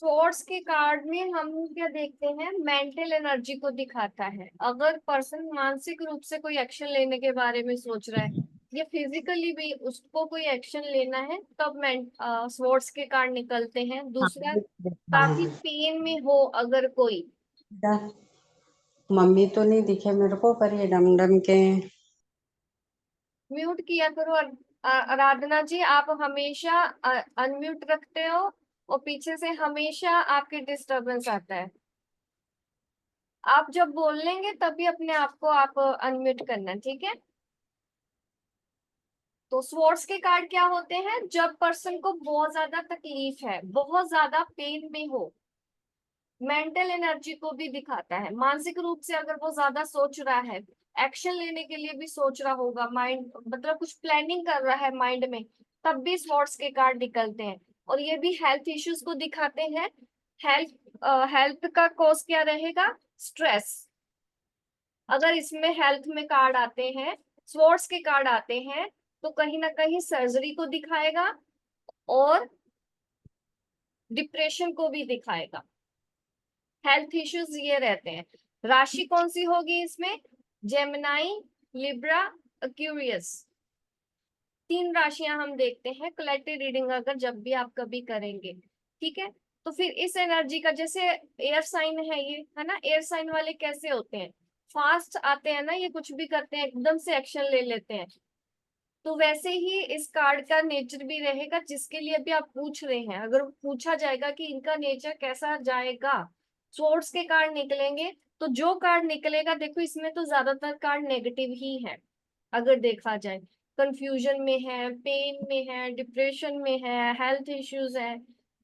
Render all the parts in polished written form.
Swords के card में हम क्या देखते हैं, मेंटल एनर्जी को दिखाता है। अगर पर्सन मानसिक रूप से कोई एक्शन लेने के बारे में सोच रहा है या फिजिकली भी उसको कोई एक्शन लेना है, तब स्वॉर्ड्स के कार्ड निकलते हैं। हाँ, दूसरा, हाँ काफी हाँ। पेन में हो अगर कोई। मम्मी तो नहीं दिखे मेरे को, पर ये डम डम के हैं। म्यूट किया करो। आराधना जी, आप हमेशा अनम्यूट रखते हो और पीछे से हमेशा आपके डिस्टरबेंस आता है। आप जब बोल लेंगे तभी अपने आप को आप अनम्यूट करना, ठीक है। तो स्वॉर्ड्स के कार्ड क्या होते हैं? जब पर्सन को बहुत ज्यादा तकलीफ है, बहुत ज्यादा पेन में हो। मेंटल एनर्जी को भी दिखाता है। मानसिक रूप से अगर वो ज्यादा सोच रहा है, एक्शन लेने के लिए भी सोच रहा होगा, माइंड मतलब कुछ प्लानिंग कर रहा है माइंड में, तब भी स्वॉर्ड्स के कार्ड निकलते हैं। और ये भी हेल्थ इश्यूज को दिखाते हैं। हेल्थ हेल्थ का कॉज क्या रहेगा? स्ट्रेस। अगर इसमें हेल्थ में कार्ड आते हैं, स्वॉर्ड्स के कार्ड आते हैं, तो कहीं ना कहीं सर्जरी को दिखाएगा और डिप्रेशन को भी दिखाएगा। हेल्थ इश्यूज ये रहते हैं। राशि कौन सी होगी इसमें? Gemini, Libra, Aquarius. तीन राशियां हम देखते हैं कलेक्टिव रीडिंग अगर जब भी आप कभी करेंगे, ठीक है। तो फिर इस एनर्जी का, जैसे एयर साइन है ये, है ना, एयर साइन वाले कैसे होते हैं? फास्ट आते हैं ना, ये कुछ भी करते हैं एकदम से एक्शन ले लेते हैं। तो वैसे ही इस कार्ड का नेचर भी रहेगा, जिसके लिए भी आप पूछ रहे हैं। अगर पूछा जाएगा कि इनका नेचर कैसा जाएगा, सोर्स के कार्ड निकलेंगे, तो जो कार्ड निकलेगा, देखो इसमें तो ज्यादातर कार्ड नेगेटिव ही है। अगर देखा जाए, कंफ्यूजन में है, पेन में है, डिप्रेशन में है, हेल्थ इश्यूज है,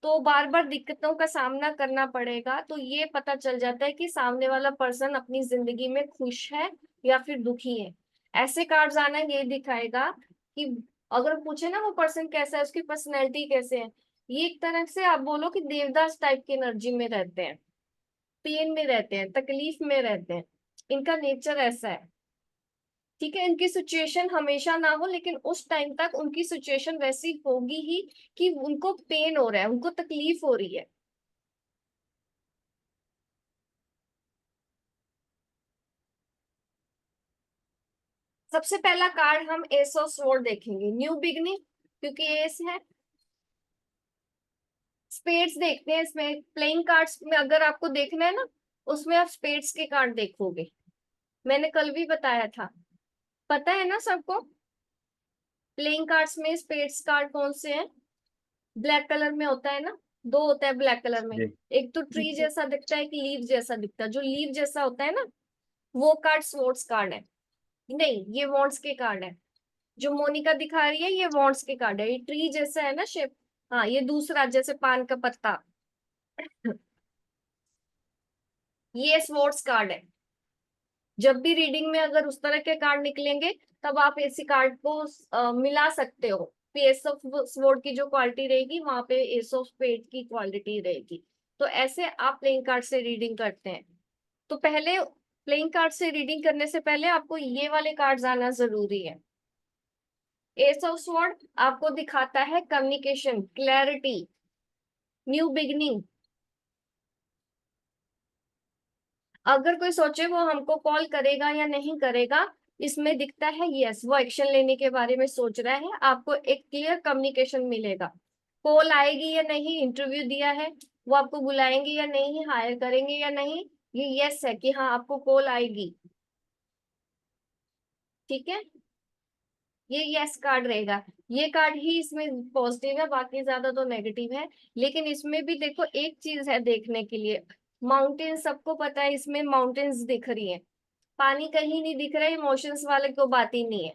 तो बार बार दिक्कतों का सामना करना पड़ेगा। तो ये पता चल जाता है कि सामने वाला पर्सन अपनी जिंदगी में खुश है या फिर दुखी है। ऐसे कार्ड्स आना ये दिखाएगा कि अगर पूछे ना वो पर्सन कैसा है, उसकी पर्सनैलिटी कैसे है, ये एक तरह से आप बोलो कि देवदास टाइप की एनर्जी में रहते हैं, पेन में रहते हैं, तकलीफ में रहते हैं। इनका नेचर ऐसा है, ठीक है। इनकी सिचुएशन हमेशा ना हो, लेकिन उस टाइम तक उनकी सिचुएशन वैसी होगी ही कि उनको पेन हो रहा है, उनको तकलीफ हो रही है। सबसे पहला कार्ड हम एस ऑफ स्वॉर्ड देखेंगे, न्यू बिगनिंग, क्योंकि एस है। स्पेड्स देखते हैं इसमें, प्लेइंग कार्ड्स में अगर आपको देखना है ना, उसमें आप स्पेड्स के कार्ड देखोगे। मैंने कल भी बताया था, पता है ना सबको। प्लेइंग कार्ड्स में स्पेड्स कार्ड कौन से हैं? ब्लैक कलर में होता है ना, दो होता है ब्लैक कलर में। जी। एक तो ट्री जैसा दिखता है, एक लीव जैसा दिखता है। जो लीव जैसा होता है ना, वो कार्ड स्वॉर्ड्स कार्ड है। नहीं, ये वॉन्ड्स के कार्ड है। जो मोनिका दिखा रही है ये वॉन्ड्स के कार्ड है। ये ट्री जैसा है ना शेप। हाँ, ये दूसरा जैसे पान का पत्ता, ये स्वॉर्ड्स कार्ड है। जब भी रीडिंग में अगर उस तरह के कार्ड निकलेंगे, तब आप ऐसी कार्ड को मिला सकते हो। एस ऑफ स्वॉर्ड की जो क्वालिटी रहेगी, वहां पे एस ऑफ स्पेड की क्वालिटी रहेगी। तो ऐसे आप प्लेइंग कार्ड से रीडिंग करते हैं। तो पहले प्लेइंग कार्ड से रीडिंग करने से पहले आपको ये वाले कार्ड आना जरूरी है। एस ऑफ स्वॉर्ड आपको दिखाता है कम्युनिकेशन, क्लैरिटी, न्यू बिगनिंग। अगर कोई सोचे वो हमको कॉल करेगा या नहीं करेगा, इसमें दिखता है यस, वो एक्शन लेने के बारे में सोच रहा है। आपको एक क्लियर कम्युनिकेशन मिलेगा। कॉल आएगी या नहीं, इंटरव्यू दिया है, वो आपको बुलाएंगे या नहीं, हायर करेंगे या नहीं, ये यस है कि हाँ आपको कॉल आएगी, ठीक है। ये यस कार्ड रहेगा। ये कार्ड ही इसमें पॉजिटिव है, बाकी ज्यादा तो नेगेटिव है। लेकिन इसमें भी देखो एक चीज है देखने के लिए, माउंटेन, सबको पता है इसमें माउंटेन्स दिख रही है। पानी कहीं नहीं दिख रहा है, इमोशंस वाले को बात ही नहीं है,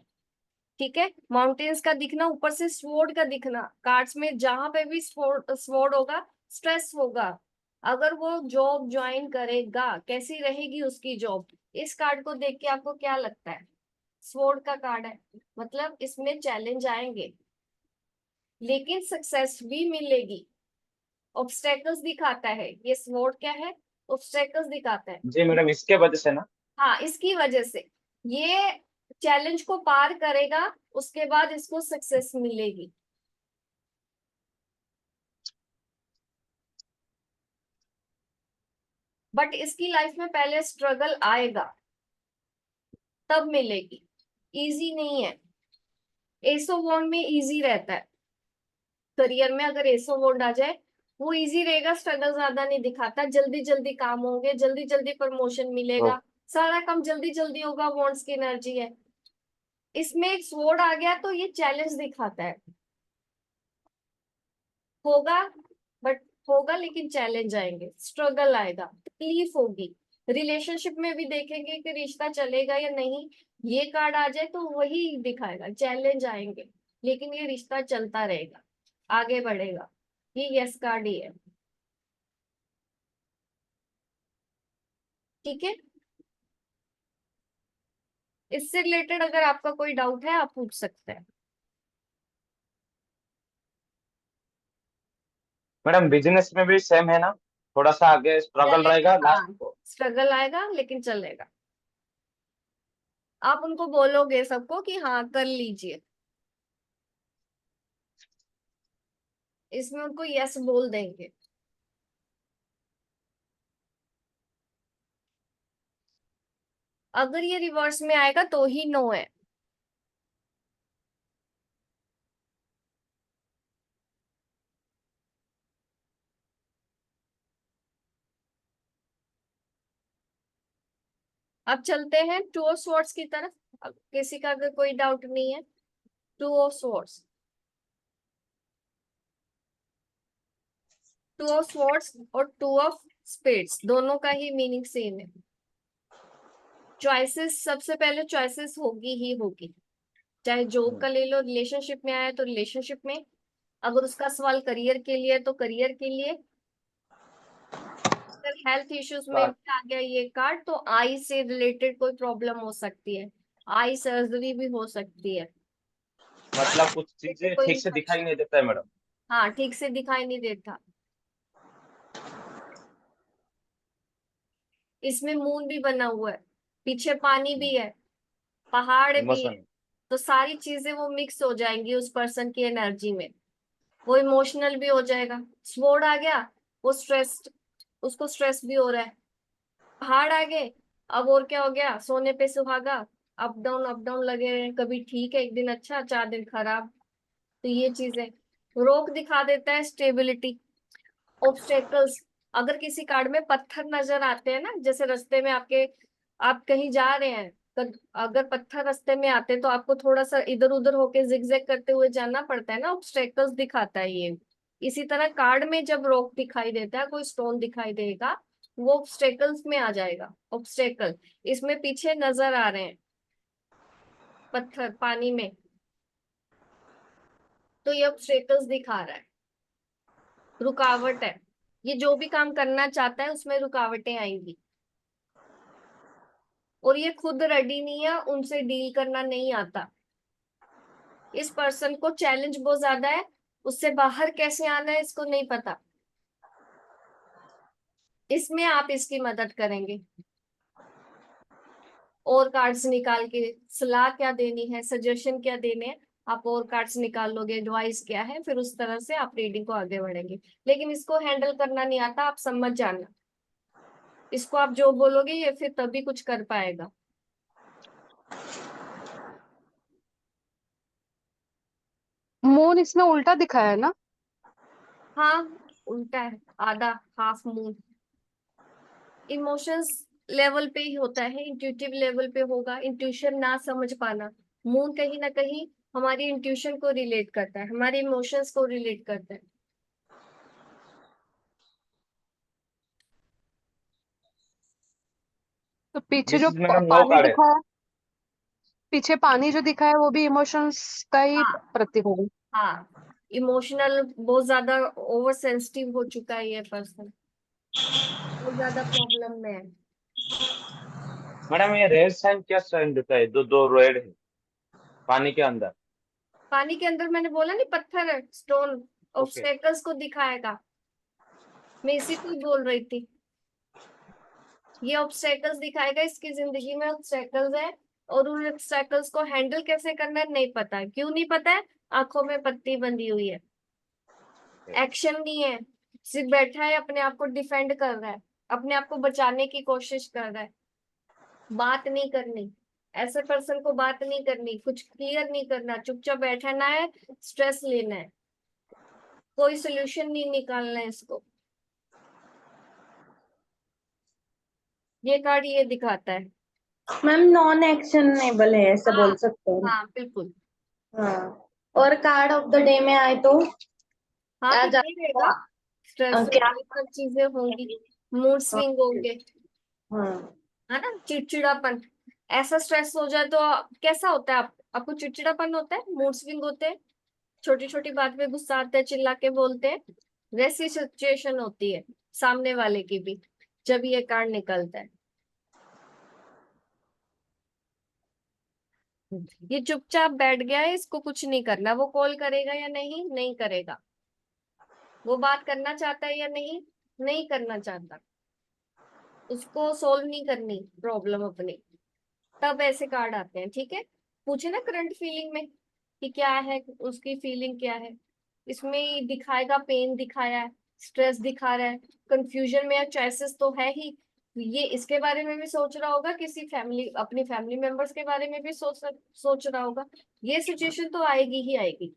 ठीक है। माउंटेन्स का दिखना, ऊपर से स्वॉर्ड का दिखना, कार्ड्स में जहां पे भी स्वॉर्ड स्वॉर्ड होगा, स्ट्रेस होगा। अगर वो जॉब ज्वाइन करेगा, कैसी रहेगी उसकी जॉब? इस कार्ड को देख के आपको क्या लगता है? स्वॉर्ड का कार्ड है, मतलब इसमें चैलेंज आएंगे, लेकिन सक्सेस भी मिलेगी। ऑब्स्टेकल्स दिखाता है, ये स्वॉर्ड क्या है? ऑब्स्टेकल्स दिखाता है। जी मैडम, इसके वजह से ना। हाँ, इसकी वजह से ये चैलेंज को पार करेगा, उसके बाद इसको सक्सेस मिलेगी। बट इसकी लाइफ में पहले स्ट्रगल आएगा, तब मिलेगी। इजी नहीं है। एसो बॉन्ड में इजी रहता है, करियर में अगर एसो बॉन्ड आ जाए वो इजी रहेगा, स्ट्रगल ज्यादा नहीं दिखाता, जल्दी जल्दी काम होंगे, जल्दी जल्दी प्रमोशन ओ, मिलेगा, सारा काम जल्दी जल्दी होगा, बॉन्ड्स की एनर्जी है। इसमें एक स्वॉर्ड आ गया तो ये चैलेंज दिखाता है, होगा, बट होगा लेकिन चैलेंज आएंगे, स्ट्रगल आएगा, तकलीफ होगी। रिलेशनशिप में भी देखेंगे कि रिश्ता चलेगा या नहीं, ये कार्ड आ जाए तो वही दिखाएगा, चैलेंज आएंगे लेकिन ये रिश्ता चलता रहेगा, आगे बढ़ेगा। ये यस कार्ड ही है। ठीक है, इससे रिलेटेड अगर आपका कोई डाउट है आप पूछ सकते हैं। मैडम बिजनेस में भी सेम है ना, थोड़ा सा आगे स्ट्रगल चलेगा, रहेगा हाँ, लास्ट को। स्ट्रगल आएगा लेकिन चलेगा। आप उनको बोलोगे सबको कि हाँ कर लीजिए, इसमें उनको यस बोल देंगे। अगर ये रिवर्स में आएगा तो ही नो है। अब चलते हैं टू ऑफ स्वॉर्ड्स की तरफ। अब किसी का अगर कोई डाउट नहीं है, two of swords, two of swords और टू ऑफ स्पेड्स दोनों का ही मीनिंग सेम है। चॉइसेस, सबसे पहले चॉइसेस होगी ही होगी, चाहे जॉब का ले लो, रिलेशनशिप में आया तो रिलेशनशिप में, अगर उसका सवाल करियर के लिए तो करियर के लिए, अगर हेल्थ इश्यूज में भी आ गया ये कार्ड तो आई से रिलेटेड कोई प्रॉब्लम हो सकती है, आई सर्जरी भी हो सकती है, मतलब कुछ जैसे चीजें कोई ठीक से दिखाई इन्फेक्शन, नहीं देता है मैडम। हाँ ठीक से दिखाई नहीं देता। इसमें मून भी बना हुआ है, पीछे पानी भी है, पहाड़ भी है, इमोशन। तो सारी चीजें वो मिक्स हो जाएंगी उस पर्सन की एनर्जी में, वो इमोशनल भी हो जाएगा। स्वॉर्ड आ गया, वो स्ट्रेस्ड, उसको स्ट्रेस भी हो रहा है। पहाड़ आ गए, अब और क्या हो गया, सोने पे सुहागा, अप डाउन लगे रहे, कभी ठीक है एक दिन अच्छा 4 दिन खराब। तो ये चीजें रोक दिखा देता है, स्टेबिलिटी, ऑब्स्टेकल्स। अगर किसी कार्ड में पत्थर नजर आते हैं ना, जैसे रास्ते में आपके, आप कहीं जा रहे हैं तो अगर पत्थर रास्ते में आते हैं तो आपको थोड़ा सा इधर उधर होके जिगजैग करते हुए जाना पड़ता है ना, ऑब्स्टेकल्स दिखाता है ये। इसी तरह कार्ड में जब रॉक दिखाई देता है, कोई स्टोन दिखाई देगा, वो ऑब्स्टेकल्स में आ जाएगा, ऑब्स्टेकल। इसमें पीछे नजर आ रहे हैं पत्थर पानी में, तो ये ऑब्स्टेकल्स दिखा रहा है, रुकावट है। ये जो भी काम करना चाहता है उसमें रुकावटें आएंगी, और ये खुद रेडी नहीं है, उनसे डील करना नहीं आता। इस पर्सन को चैलेंज बहुत ज्यादा है, उससे बाहर कैसे आना है इसको नहीं पता। इसमें आप इसकी मदद करेंगे, और कार्ड्स निकाल के सलाह क्या देनी है, सजेशन क्या देने हैं, आप और कार्ड्स निकाल लोगे, एडवाइस क्या है, फिर उस तरह से आप रीडिंग को आगे बढ़ेंगे। लेकिन इसको हैंडल करना नहीं आता, आप समझ जाना, इसको आप जो बोलोगे ये फिर तभी कुछ कर पाएगा। मून इसमें उल्टा दिखाया है ना? हाँ, उल्टा है, आधा, हाफ मून। इमोशंस लेवल पे ही होता है, इंट्यूटिव लेवल पे होगा, इंट्यूशन ना समझ पाना। मून कहीं ना कहीं हमारी इंट्यूशन को रिलेट करता है, हमारे इमोशंस को रिलेट करता है। तो पीछे दिस जो इज मैडम नो पानी कार्ड है। दिखा है, पीछे पानी जो दिखा है वो भी इमोशंस का ही हाँ, प्रतीक होगा। हाँ, इमोशनल बहुत ज्यादा ओवर सेंसिटिव हो चुका है ये पर्सन, बहुत ज्यादा प्रॉब्लम में है। मैडम ये रेड साइन क्या साइन देता है, दो दो रेड है पानी के अंदर। पानी के अंदर मैंने बोला नहीं, पत्थर है, स्टोन, ओके। ऑब्स्टेकल्स को दिखाएगा। मैं इसी को ही बोल रही थी, ये ऑब्स्टेकल्स दिखाएगा, इसकी जिंदगी में ऑब्स्टेकल्स है, और उन ऑब्स्टेकल्स को हैंडल कैसे करना है नहीं पता है। क्यों नहीं पता है? आंखों में पट्टी बंधी हुई है, एक्शन नहीं है, सिर्फ बैठा है अपने आप को डिफेंड कर रहा है, अपने आप को बचाने की कोशिश कर रहा है, बात नहीं करनी, ऐसे पर्सन को बात नहीं करनी, कुछ क्लियर नहीं करना, चुपचाप बैठना है, स्ट्रेस लेना है, कोई सोल्यूशन नहीं निकालना है इसको। ये कार्ड ये दिखाता है। मैम नॉन एक्शनेबल है, ऐसा हाँ बोल सकते हैं। हाँ बिल्कुल। हाँ, और कार्ड ऑफ द डे में आए तो हाँ आ फिर जा ये रहेगा, स्ट्रेस क्या? ये सब चीजें होंगी, मूड स्विंग होंगे, हाँ है ना, चिड़चिड़ापन। ऐसा स्ट्रेस हो जाए तो कैसा होता है, आपको चिड़चिड़ापन होता है, मूड स्विंग होते हैं, छोटी छोटी बात पे गुस्सा आता है, चिल्ला के बोलते हैं, वैसी सिचुएशन होती है सामने वाले की भी जब ये कार्ड निकलता है। ये चुपचाप बैठ गया है, इसको कुछ नहीं करना, वो कॉल करेगा या नहीं, नहीं करेगा, वो बात करना चाहता है या नहीं, नहीं करना चाहता, उसको सोल्व नहीं करनी प्रॉब्लम अपनी, तब ऐसे कार्ड आते हैं। ठीक है, पूछे ना करंट फीलिंग में कि क्या है, उसकी फीलिंग क्या है, इसमें दिखाएगा, पेन दिखाया है, स्ट्रेस दिखा रहा है, कंफ्यूजन में, चॉइसेस तो है ही, ये इसके बारे में भी सोच रहा होगा, किसी फैमिली, अपनी फैमिली मेंबर्स के बारे में भी सोच रहा होगा। ये सिचुएशन तो आएगी ही आएगी,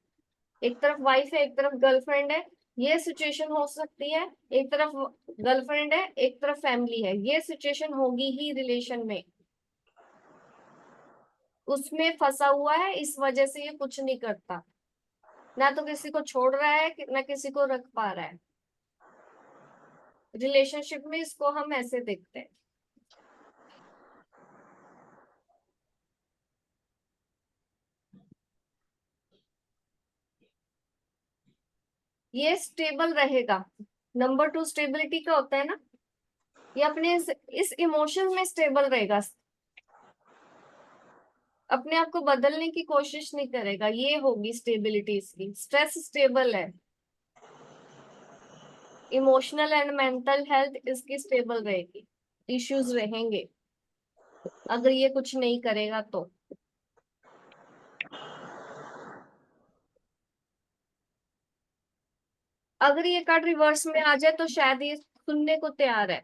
एक तरफ वाइफ है, एक तरफ गर्लफ्रेंड है, ये सिचुएशन हो सकती है, एक तरफ गर्लफ्रेंड है, एक तरफ फैमिली है, ये सिचुएशन होगी ही रिलेशन में, उसमें फंसा हुआ है, इस वजह से ये कुछ नहीं करता, ना तो किसी को छोड़ रहा है ना किसी को रख पा रहा है। रिलेशनशिप में इसको हम ऐसे देखते हैं। ये स्टेबल रहेगा, नंबर 2 स्टेबिलिटी का होता है ना, ये अपने इस इमोशन में स्टेबल रहेगा, अपने आप को बदलने की कोशिश नहीं करेगा, ये होगी स्टेबिलिटी इसकी। स्ट्रेस स्टेबल है, इमोशनल एंड मेंटल हेल्थ इसकी स्टेबल रहेगी, इश्यूज रहेंगे अगर ये कुछ नहीं करेगा तो। अगर ये कार्ड रिवर्स में आ जाए तो शायद ये सुनने को तैयार है।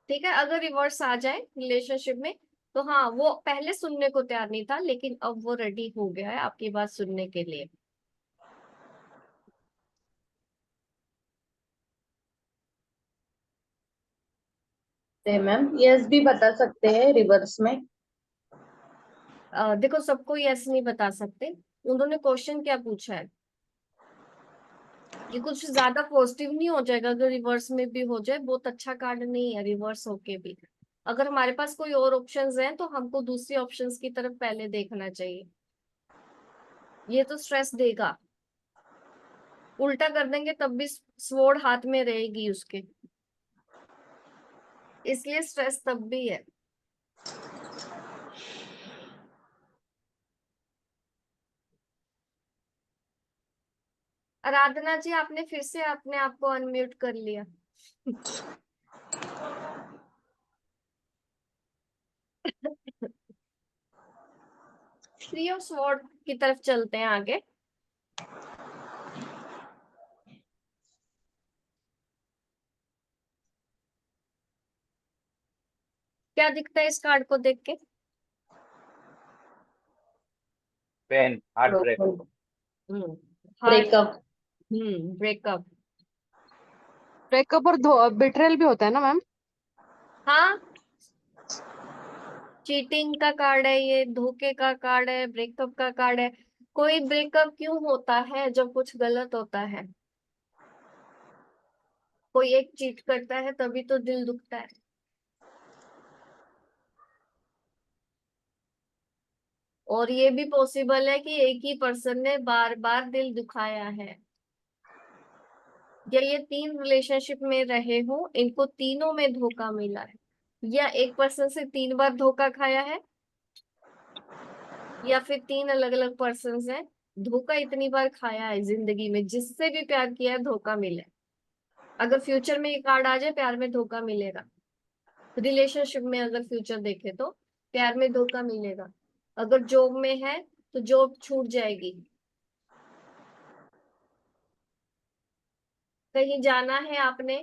ठीक है, अगर रिवर्स आ जाए रिलेशनशिप में तो हाँ, वो पहले सुनने को तैयार नहीं था, लेकिन अब वो रेडी हो गया है आपकी बात सुनने के लिए। मैम यस भी बता सकते हैं रिवर्स में? देखो, सबको यस नहीं बता सकते, उन्होंने क्वेश्चन क्या पूछा है, ये कुछ ज्यादा पॉजिटिव नहीं हो जाएगा अगर रिवर्स में भी हो जाए, बहुत अच्छा कार्ड नहीं है रिवर्स होके भी। अगर हमारे पास कोई और ऑप्शंस हैं तो हमको दूसरी ऑप्शंस की तरफ पहले देखना चाहिए। ये तो स्ट्रेस देगा, उल्टा कर देंगे तब भी स्वॉर्ड हाथ में रहेगी उसके, इसलिए स्ट्रेस तब भी है। आराधना जी, आपने फिर से अपने आप को अनम्यूट कर लिया। थ्री ऑफ स्वॉर्ड की तरफ चलते हैं आगे। क्या दिखता है इस कार्ड को देख के? Pain, heart break. Heart, breakup. Breakup. Breakup और बिट्रेल भी होता है ना मैम? हाँ, चीटिंग का कार्ड है ये, धोखे का कार्ड है, ब्रेकअप का कार्ड है। कोई ब्रेकअप क्यों होता है जब कुछ गलत होता है, कोई एक चीट करता है तभी तो दिल दुखता है। और ये भी पॉसिबल है कि एक ही पर्सन ने बार बार दिल दुखाया है, या ये 3 रिलेशनशिप में रहे हो, इनको तीनों में धोखा मिला है, या एक पर्सन से 3 बार धोखा खाया है, या फिर 3 अलग अलग पर्सन हैं, धोखा इतनी बार खाया है जिंदगी में, जिससे भी प्यार किया है धोखा मिला है। अगर फ्यूचर में ये कार्ड आ जाए, प्यार में धोखा मिलेगा, रिलेशनशिप में अगर फ्यूचर देखे तो प्यार में धोखा मिलेगा, अगर जॉब में है तो जॉब छूट जाएगी, कहीं जाना है आपने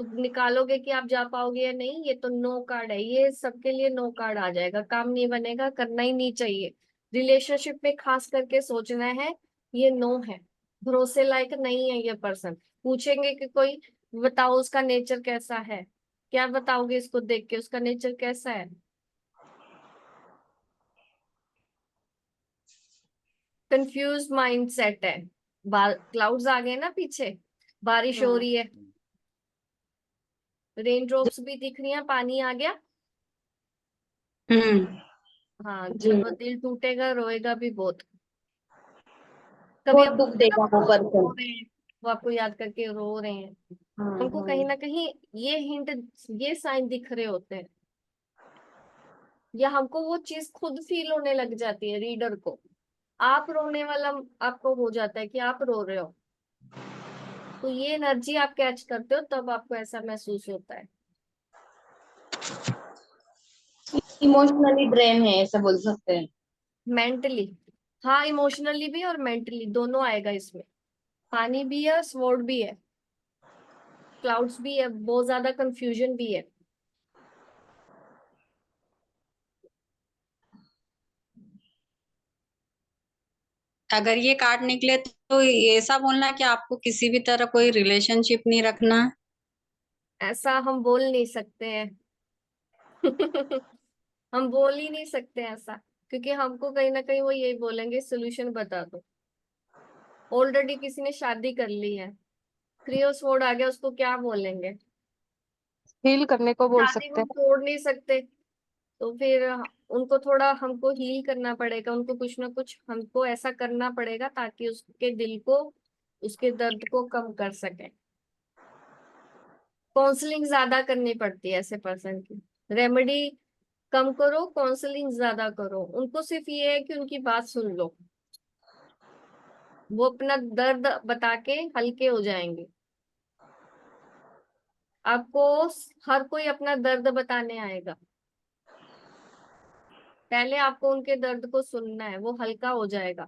तो निकालोगे कि आप जा पाओगे या नहीं, ये तो नो कार्ड है, ये सबके लिए नो कार्ड आ जाएगा, काम नहीं बनेगा, करना ही नहीं चाहिए। रिलेशनशिप में खास करके सोचना है, ये नो है, भरोसे लायक नहीं है ये पर्सन। पूछेंगे कि कोई बताओ उसका नेचर कैसा है, क्या बताओगे इसको देख के, उसका नेचर कैसा है? कंफ्यूज माइंड सेट है। क्लाउड्स आ गए ना पीछे, बारिश हो रही है, रेन ड्रॉप्स भी दिख रही है, पानी आ गया। हम्म। हाँ, जी जब मैम, दिल टूटेगा रोएगा भी बहुत। कभी बहुत आप दुख बोलते हैं देगा ना वो वो रो पर्सन। रहे हैं, वो आपको याद करके रो रहे हैं, हाँ उनको कहीं हाँ। ना कहीं ये हिंट, ये साइन दिख रहे होते हैं, या हमको वो चीज खुद फील होने लग जाती है रीडर को। आप रोने वाला आपको हो जाता है कि आप रो रहे हो, तो ये एनर्जी आप कैच करते हो, तब आपको ऐसा महसूस होता है। इमोशनली ड्रेन है ऐसा बोल सकते हैं। मेंटली, हाँ, इमोशनली भी और मेंटली दोनों आएगा इसमें। पानी भी है, स्वॉर्ड भी है, क्लाउड्स भी है, बहुत ज्यादा कंफ्यूजन भी है। अगर ये कार्ड निकले तो ऐसा बोलना कि आपको किसी भी तरह कोई रिलेशनशिप नहीं रखना है। ऐसा हम बोल नहीं सकते हैं। हम बोल ही नहीं सकते ऐसा, क्योंकि हमको कहीं ना कहीं वो यही बोलेंगे सोल्यूशन बता दो। ऑलरेडी किसी ने शादी कर ली है, क्रियो स्वॉर्ड आ गया, उसको क्या बोलेंगे? हील करने को बोल शादी सकते को हैं। तोड़ नहीं सकते, तो फिर उनको थोड़ा हमको हील करना पड़ेगा, उनको कुछ ना कुछ हमको ऐसा करना पड़ेगा ताकि उसके दिल को, उसके दर्द को कम कर सके। काउंसलिंग ज्यादा करनी पड़ती है ऐसे पर्सन की, रेमेडी कम करो, काउंसलिंग ज्यादा करो। उनको सिर्फ ये है कि उनकी बात सुन लो, वो अपना दर्द बता के हल्के हो जाएंगे। आपको हर कोई अपना दर्द बताने आएगा, पहले आपको उनके दर्द को सुनना है, वो हल्का हो जाएगा,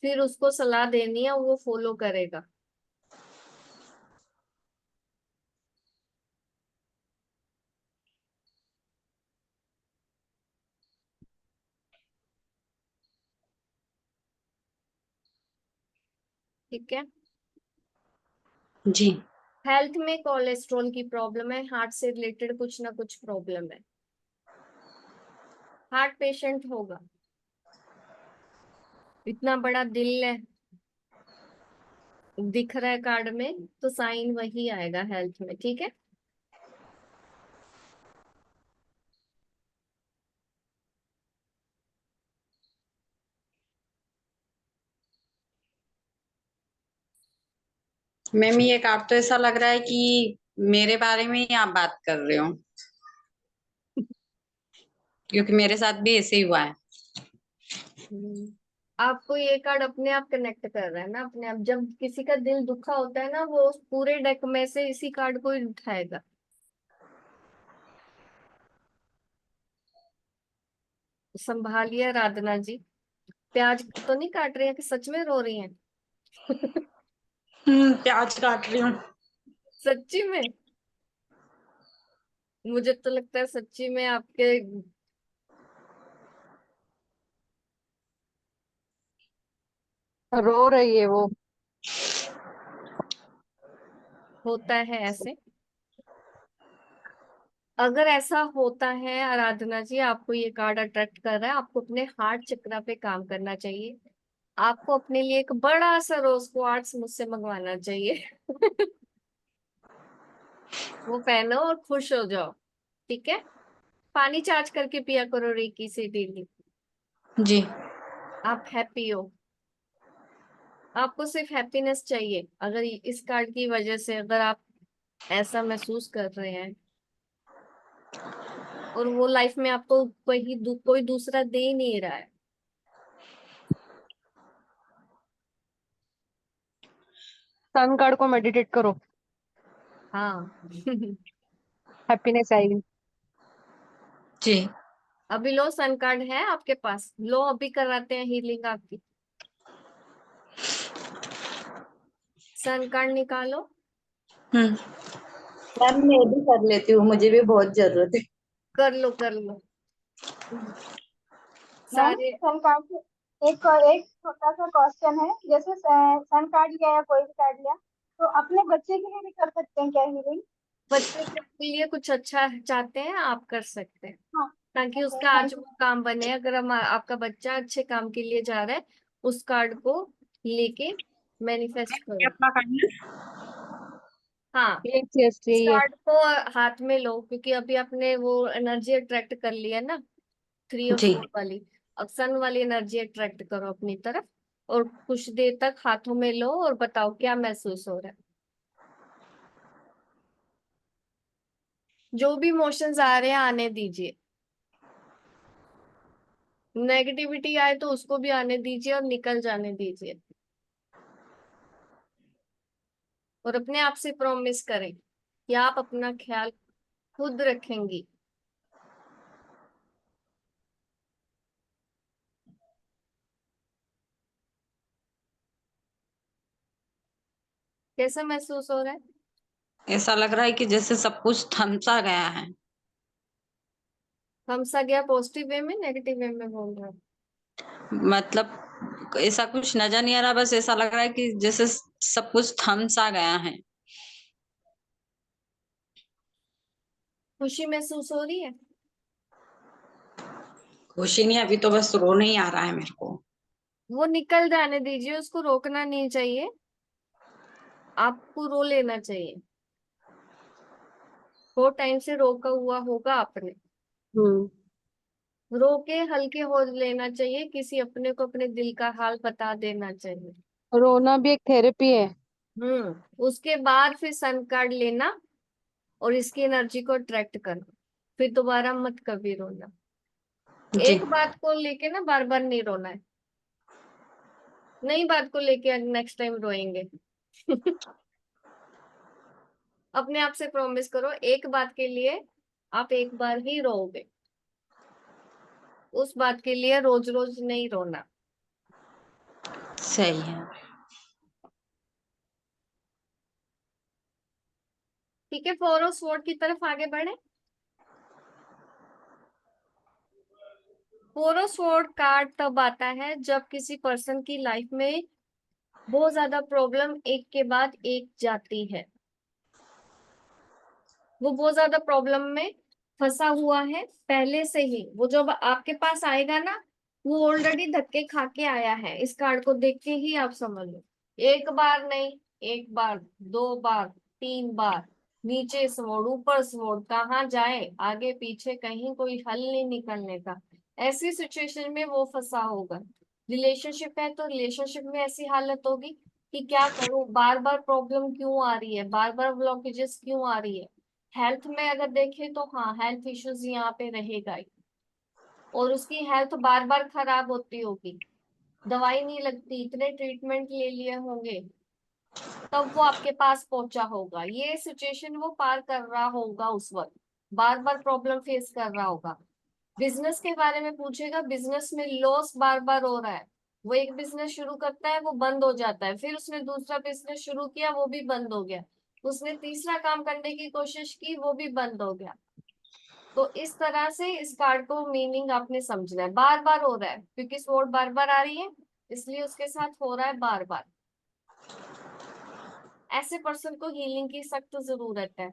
फिर उसको सलाह देनी है, वो फॉलो करेगा। ठीक है। जी। हेल्थ में कोलेस्ट्रॉल की प्रॉब्लम है, हार्ट से रिलेटेड कुछ ना कुछ प्रॉब्लम है, हार्ट पेशेंट होगा, इतना बड़ा दिल है दिख रहा है कार्ड में, तो साइन वही आएगा हेल्थ में। ठीक है। मैम ये कार्ड तो ऐसा लग रहा है कि मेरे बारे में ही आप बात कर रहे हो, क्योंकि मेरे साथ भी ऐसे ही हुआ है। हम्म, आपको ये कार्ड अपने आप कनेक्ट कर रहा है ना, अपने आप। जब किसी का दिल दुखा होता है ना, वो उस पूरे डेक में से इसी कार्ड को ही उठाएगा। संभालिए आराधना जी, प्याज तो नहीं काट रही है कि सच में रो रही हैं? प्याज काट रही हूँ। सच्ची में, मुझे तो लगता है सच्ची में आपके रो रही है वो। होता है ऐसे। अगर ऐसा होता है आराधना जी, आपको ये कार्ड अट्रैक्ट कर रहा है, आपको अपने हार्ट चक्र पे काम करना चाहिए, आपको अपने लिए एक बड़ा सा रोज क्वार्ट्स मुझसे मंगवाना चाहिए। वो पहनो और खुश हो जाओ। ठीक है। पानी चार्ज करके पिया करो रेकी से डेली। जी। आप हैप्पी हो, आपको सिर्फ हैप्पीनेस चाहिए। अगर इस कार्ड की वजह से अगर आप ऐसा महसूस कर रहे हैं, और वो लाइफ में आपको कोई दूसरा दे ही नहीं रहा है, सन कार्ड को मेडिटेट करो, हाँ। हैप्पीनेस आएगी। जी। अभी लो, सन कार्ड है आपके पास, लो अभी कराते हैं हीलिंग आपकी। सन कार्ड निकालो। हम्म। मैम मैं भी कर लेती हूँ, मुझे भी बहुत जरूरत है। कर लो कर लो। मैम सारे सन कार्ड से एक छोटा सा क्वेश्चन है, जैसे सन कार्ड लिया या कोई भी कार्ड लिया तो अपने बच्चे के लिए भी कर सकते हैं क्या हीलिंग? बच्चे के लिए कुछ अच्छा चाहते हैं आप कर सकते हैं, हाँ, ताकि ओके, उसका आज थैंक वो यू। काम बने। अगर हम आपका बच्चा अच्छे काम के लिए जा रहा है, उस कार्ड को लेके मैनिफेस्ट ये करो। अपना करना हाँ, यस यस इस यही है। कार्ड को हाथ में लो, क्योंकि अभी आपने वो एनर्जी अट्रैक्ट कर लिया ना, 3 ऑफ जी। 4 वाली। अब सन वाली एनर्जी अट्रैक्ट करो अपनी तरफ, और कुछ देर तक हाथों में लो और बताओ क्या महसूस हो रहा है। जो भी इमोशंस आ रहे हैं आने दीजिए। नेगेटिविटी आए तो उसको भी आने दीजिए और निकल जाने दीजिए। और अपने आप से प्रॉमिस करें कि आप अपना ख्याल खुद रखेंगी। कैसा महसूस हो रहा है? ऐसा लग रहा है कि जैसे सब कुछ थम सा गया है। हम सा गया पॉजिटिव वे में, नेगेटिव वे में बोल रहा हूँ? मतलब ऐसा कुछ नजर नहीं आ रहा, बस ऐसा लग रहा है कि जैसे सब कुछ थम सा गया है। खुशी महसूस हो रही है? खुशी नहीं, अभी तो बस रोना ही आ रहा है मेरे को। वो निकल जाने दीजिए, उसको रोकना नहीं चाहिए, आपको रो लेना चाहिए। वो टाइम से रोका हुआ होगा आपने, रो के हल्के हो लेना चाहिए। किसी अपने को अपने दिल का हाल बता देना चाहिए। रोना भी एक थेरेपी है। उसके बाद फिर सन कार्ड लेना और इसकी एनर्जी को अट्रैक्ट करना। फिर दोबारा मत कभी रोना। जी। एक बात को लेके ना बार बार नहीं रोना है, नई बात को लेके नेक्स्ट टाइम रोएंगे। अपने आप से प्रॉमिस करो, एक बात के लिए आप एक बार ही रोओगे, उस बात के लिए रोज रोज नहीं रोना। सही है। ठीक है, 4 ऑफ स्वॉर्ड की तरफ आगे बढ़े। 4 ऑफ स्वॉर्ड कार्ड तब आता है जब किसी पर्सन की लाइफ में बहुत ज्यादा प्रॉब्लम एक के बाद एक जाती है। वो बहुत ज्यादा प्रॉब्लम में फंसा हुआ है पहले से ही। वो जब आपके पास आएगा ना, वो ऑलरेडी धक्के खा के आया है। इस कार्ड को देख के ही आप समझ लो। एक बार नहीं, 1 बार, 2 बार, 3 बार, नीचे स्वॉर्ड, ऊपर स्वॉर्ड, कहाँ जाए, आगे पीछे कहीं कोई हल नहीं निकलने का। ऐसी सिचुएशन में वो फंसा होगा। रिलेशनशिप है तो रिलेशनशिप में ऐसी हालत होगी कि क्या करूं, बार बार प्रॉब्लम क्यों आ रही है, बार बार ब्लॉकेजेस क्यों आ रही है। हेल्थ में अगर देखें तो हाँ, हेल्थ इश्यूज यहाँ पे रहेगा ही। और उसकी हेल्थ बार बार खराब होती होगी, दवाई नहीं लगती, इतने ट्रीटमेंट ले लिए होंगे, तब वो आपके पास पहुंचा होगा। ये सिचुएशन वो पार कर रहा होगा उस वक्त, बार बार प्रॉब्लम फेस कर रहा होगा। बिजनेस के बारे में पूछेगा, बिजनेस में लॉस बार बार हो रहा है। वो एक बिजनेस शुरू करता है, वो बंद हो जाता है, फिर उसने दूसरा बिजनेस शुरू किया, वो भी बंद हो गया। उसने तीसरा काम करने की कोशिश की, वो भी बंद हो गया। तो इस तरह से इस कार्ड को मीनिंग आपने समझना है। बार बार हो रहा है क्योंकि स्वॉर्ड बार बार आ रही है, इसलिए उसके साथ हो रहा है बार बार। ऐसे पर्सन को हीलिंग की सख्त जरूरत है,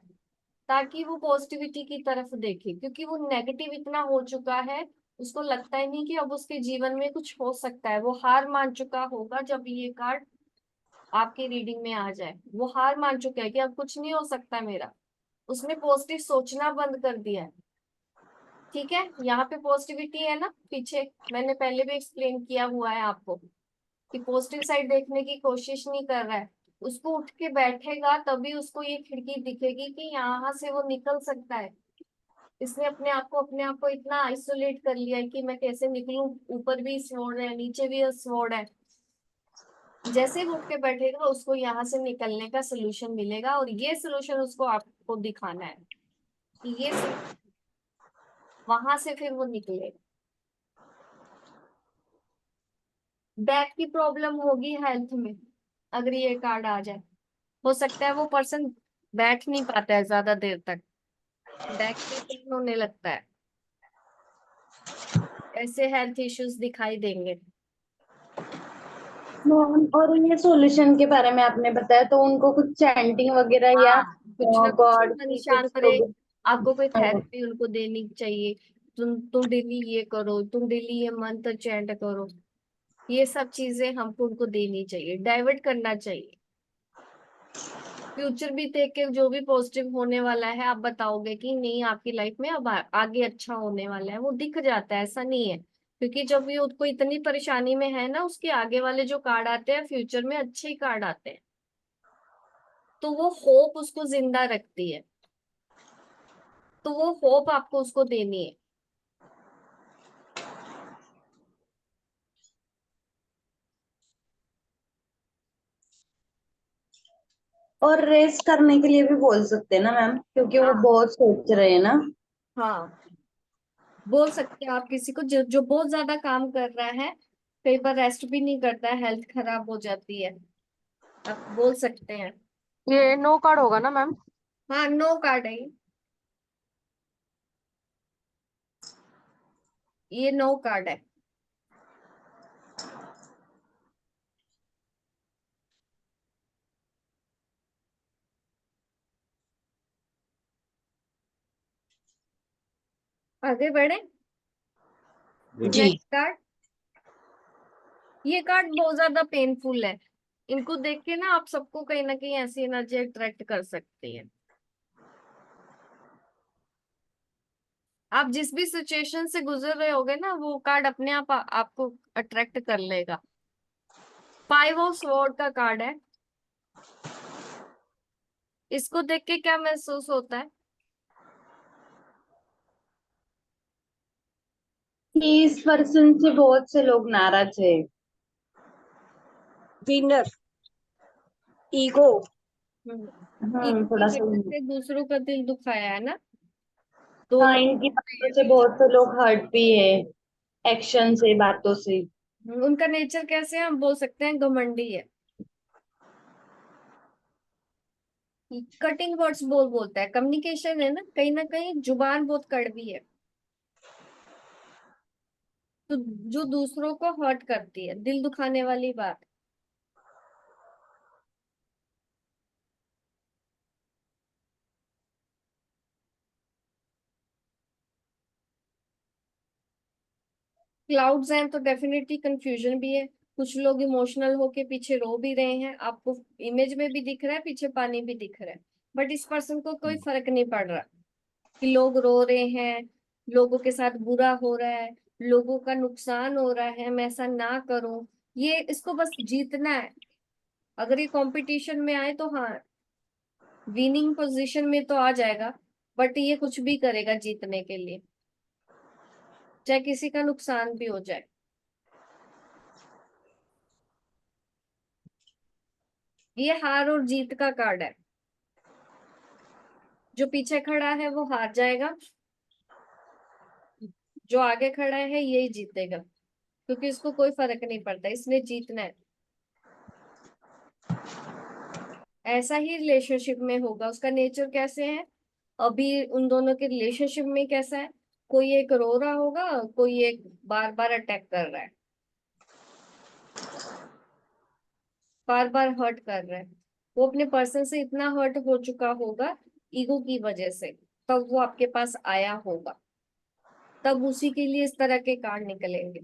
ताकि वो पॉजिटिविटी की तरफ देखे, क्योंकि वो नेगेटिव इतना हो चुका है, उसको लगता ही नहीं कि अब उसके जीवन में कुछ हो सकता है। वो हार मान चुका होगा जब ये कार्ड आपकी रीडिंग में आ जाए। वो हार मान चुका है कि अब कुछ नहीं हो सकता मेरा। उसने पॉजिटिव सोचना बंद कर दिया है। ठीक है, यहाँ पे पॉजिटिविटी है ना, पीछे मैंने पहले भी एक्सप्लेन किया हुआ है आपको कि पॉजिटिव साइड देखने की कोशिश नहीं कर रहा है। उसको उठ के बैठेगा तभी उसको ये खिड़की दिखेगी कि यहाँ से वो निकल सकता है। इसने अपने आप को इतना आइसोलेट कर लिया है कि मैं कैसे निकलूं, ऊपर भी स्वॉर्ड है, नीचे भी स्वॉर्ड है। जैसे वो उठ के बैठेगा, उसको यहाँ से निकलने का सोल्यूशन मिलेगा, और ये सोल्यूशन उसको आपको दिखाना है कि ये वहां से फिर वो निकलेगा। बैक की प्रॉब्लम होगी हेल्थ में, अगर ये कार्ड आ जाए, हो सकता है वो पर्सन बैठ नहीं पाता है ज्यादा देर तक, बैक में पेन होने लगता है, ऐसे हेल्थ इश्यूज दिखाई देंगे। मैम और ये सॉल्यूशन के बारे में आपने बताया, तो उनको कुछ चैंटिंग वगैरह या हाँ, कुछ ना कुछ गॉड मन की शांत कुछ रहे, लोग। आपको कोई हाँ, थेरेपी उनको देनी चाहिए। तुम डेली ये करो, तुम डेली ये मंत्र चैंट करो, ये सब चीजें हमको उनको देनी चाहिए, डाइवर्ट करना चाहिए। फ्यूचर भी देख के जो भी पॉजिटिव होने वाला है आप बताओगे कि नहीं आपकी लाइफ में अब आगे अच्छा होने वाला है, वो दिख जाता है, ऐसा नहीं है। क्योंकि जब ये उसको इतनी परेशानी में है ना, उसके आगे वाले जो कार्ड आते हैं फ्यूचर में अच्छे ही कार्ड आते हैं, तो वो होप उसको जिंदा रखती है, तो वो होप आपको उसको देनी है। और रेस्ट करने के लिए भी बोल सकते हैं ना मैम, क्योंकि वो हाँ बहुत सोच रहे हैं ना। हाँ, बोल सकते हैं आप किसी को जो जो बहुत ज्यादा काम कर रहा है, कई बार रेस्ट भी नहीं करता है, हेल्थ खराब हो जाती है, आप बोल सकते हैं। ये नो कार्ड होगा ना मैम? हाँ, नो कार्ड है ये नो कार्ड है। आगे बढ़े, जी। Next card. ये कार्ड बहुत ज्यादा पेनफुल है, इनको देख के ना आप सबको कहीं ना कहीं ऐसी एनर्जी अट्रैक्ट कर सकती है। आप जिस भी सिचुएशन से गुजर रहे होगे ना, वो कार्ड अपने आप आपको अट्रैक्ट कर लेगा। 5 ऑफ स्वॉर्ड का कार्ड है, इसको देख के क्या महसूस होता है? कि इस पर्सन से बहुत से लोग नाराज है। Winner, ego. ईगो की थोड़ा सा। वजह से दूसरों का दिल दुखाया है ना, दो हाँ, लोग इनकी बातों से बहुत से लोग हर्ट भी है, एक्शन से, बातों से। उनका नेचर कैसे है, हम बोल सकते हैं घमंडी है, कटिंग वर्ड्स बोलता है, कम्युनिकेशन है ना कहीं जुबान बहुत कड़वी है, तो जो दूसरों को हर्ट करती है, दिल दुखाने वाली बात। क्लाउड्स हैं तो डेफिनेटली कंफ्यूजन भी है, कुछ लोग इमोशनल होके पीछे रो भी रहे हैं, आपको इमेज में भी दिख रहा है, पीछे पानी भी दिख रहा है, बट इस पर्सन को कोई फर्क नहीं पड़ रहा कि लोग रो रहे हैं, लोगों के साथ बुरा हो रहा है, लोगों का नुकसान हो रहा है, मैं ऐसा ना करूं। ये इसको बस जीतना है, अगर ये कंपटीशन में आए तो हाँ, विनिंग पोजीशन में तो आ जाएगा, बट ये कुछ भी करेगा जीतने के लिए, चाहे किसी का नुकसान भी हो जाए। ये हार और जीत का कार्ड है, जो पीछे खड़ा है वो हार जाएगा, जो आगे खड़ा है यही जीतेगा, क्योंकि इसको कोई फर्क नहीं पड़ता, इसने जीतना है। ऐसा ही रिलेशनशिप में होगा, उसका नेचर कैसे है, अभी उन दोनों के रिलेशनशिप में कैसा है, कोई एक रो रहा होगा, कोई एक बार बार अटैक कर रहा है, बार बार हर्ट कर रहा है, वो अपने पर्सन से इतना हर्ट हो चुका होगा ईगो की वजह से, तब वो आपके पास आया होगा, तब उसी के लिए इस तरह के कार्ड निकलेंगे।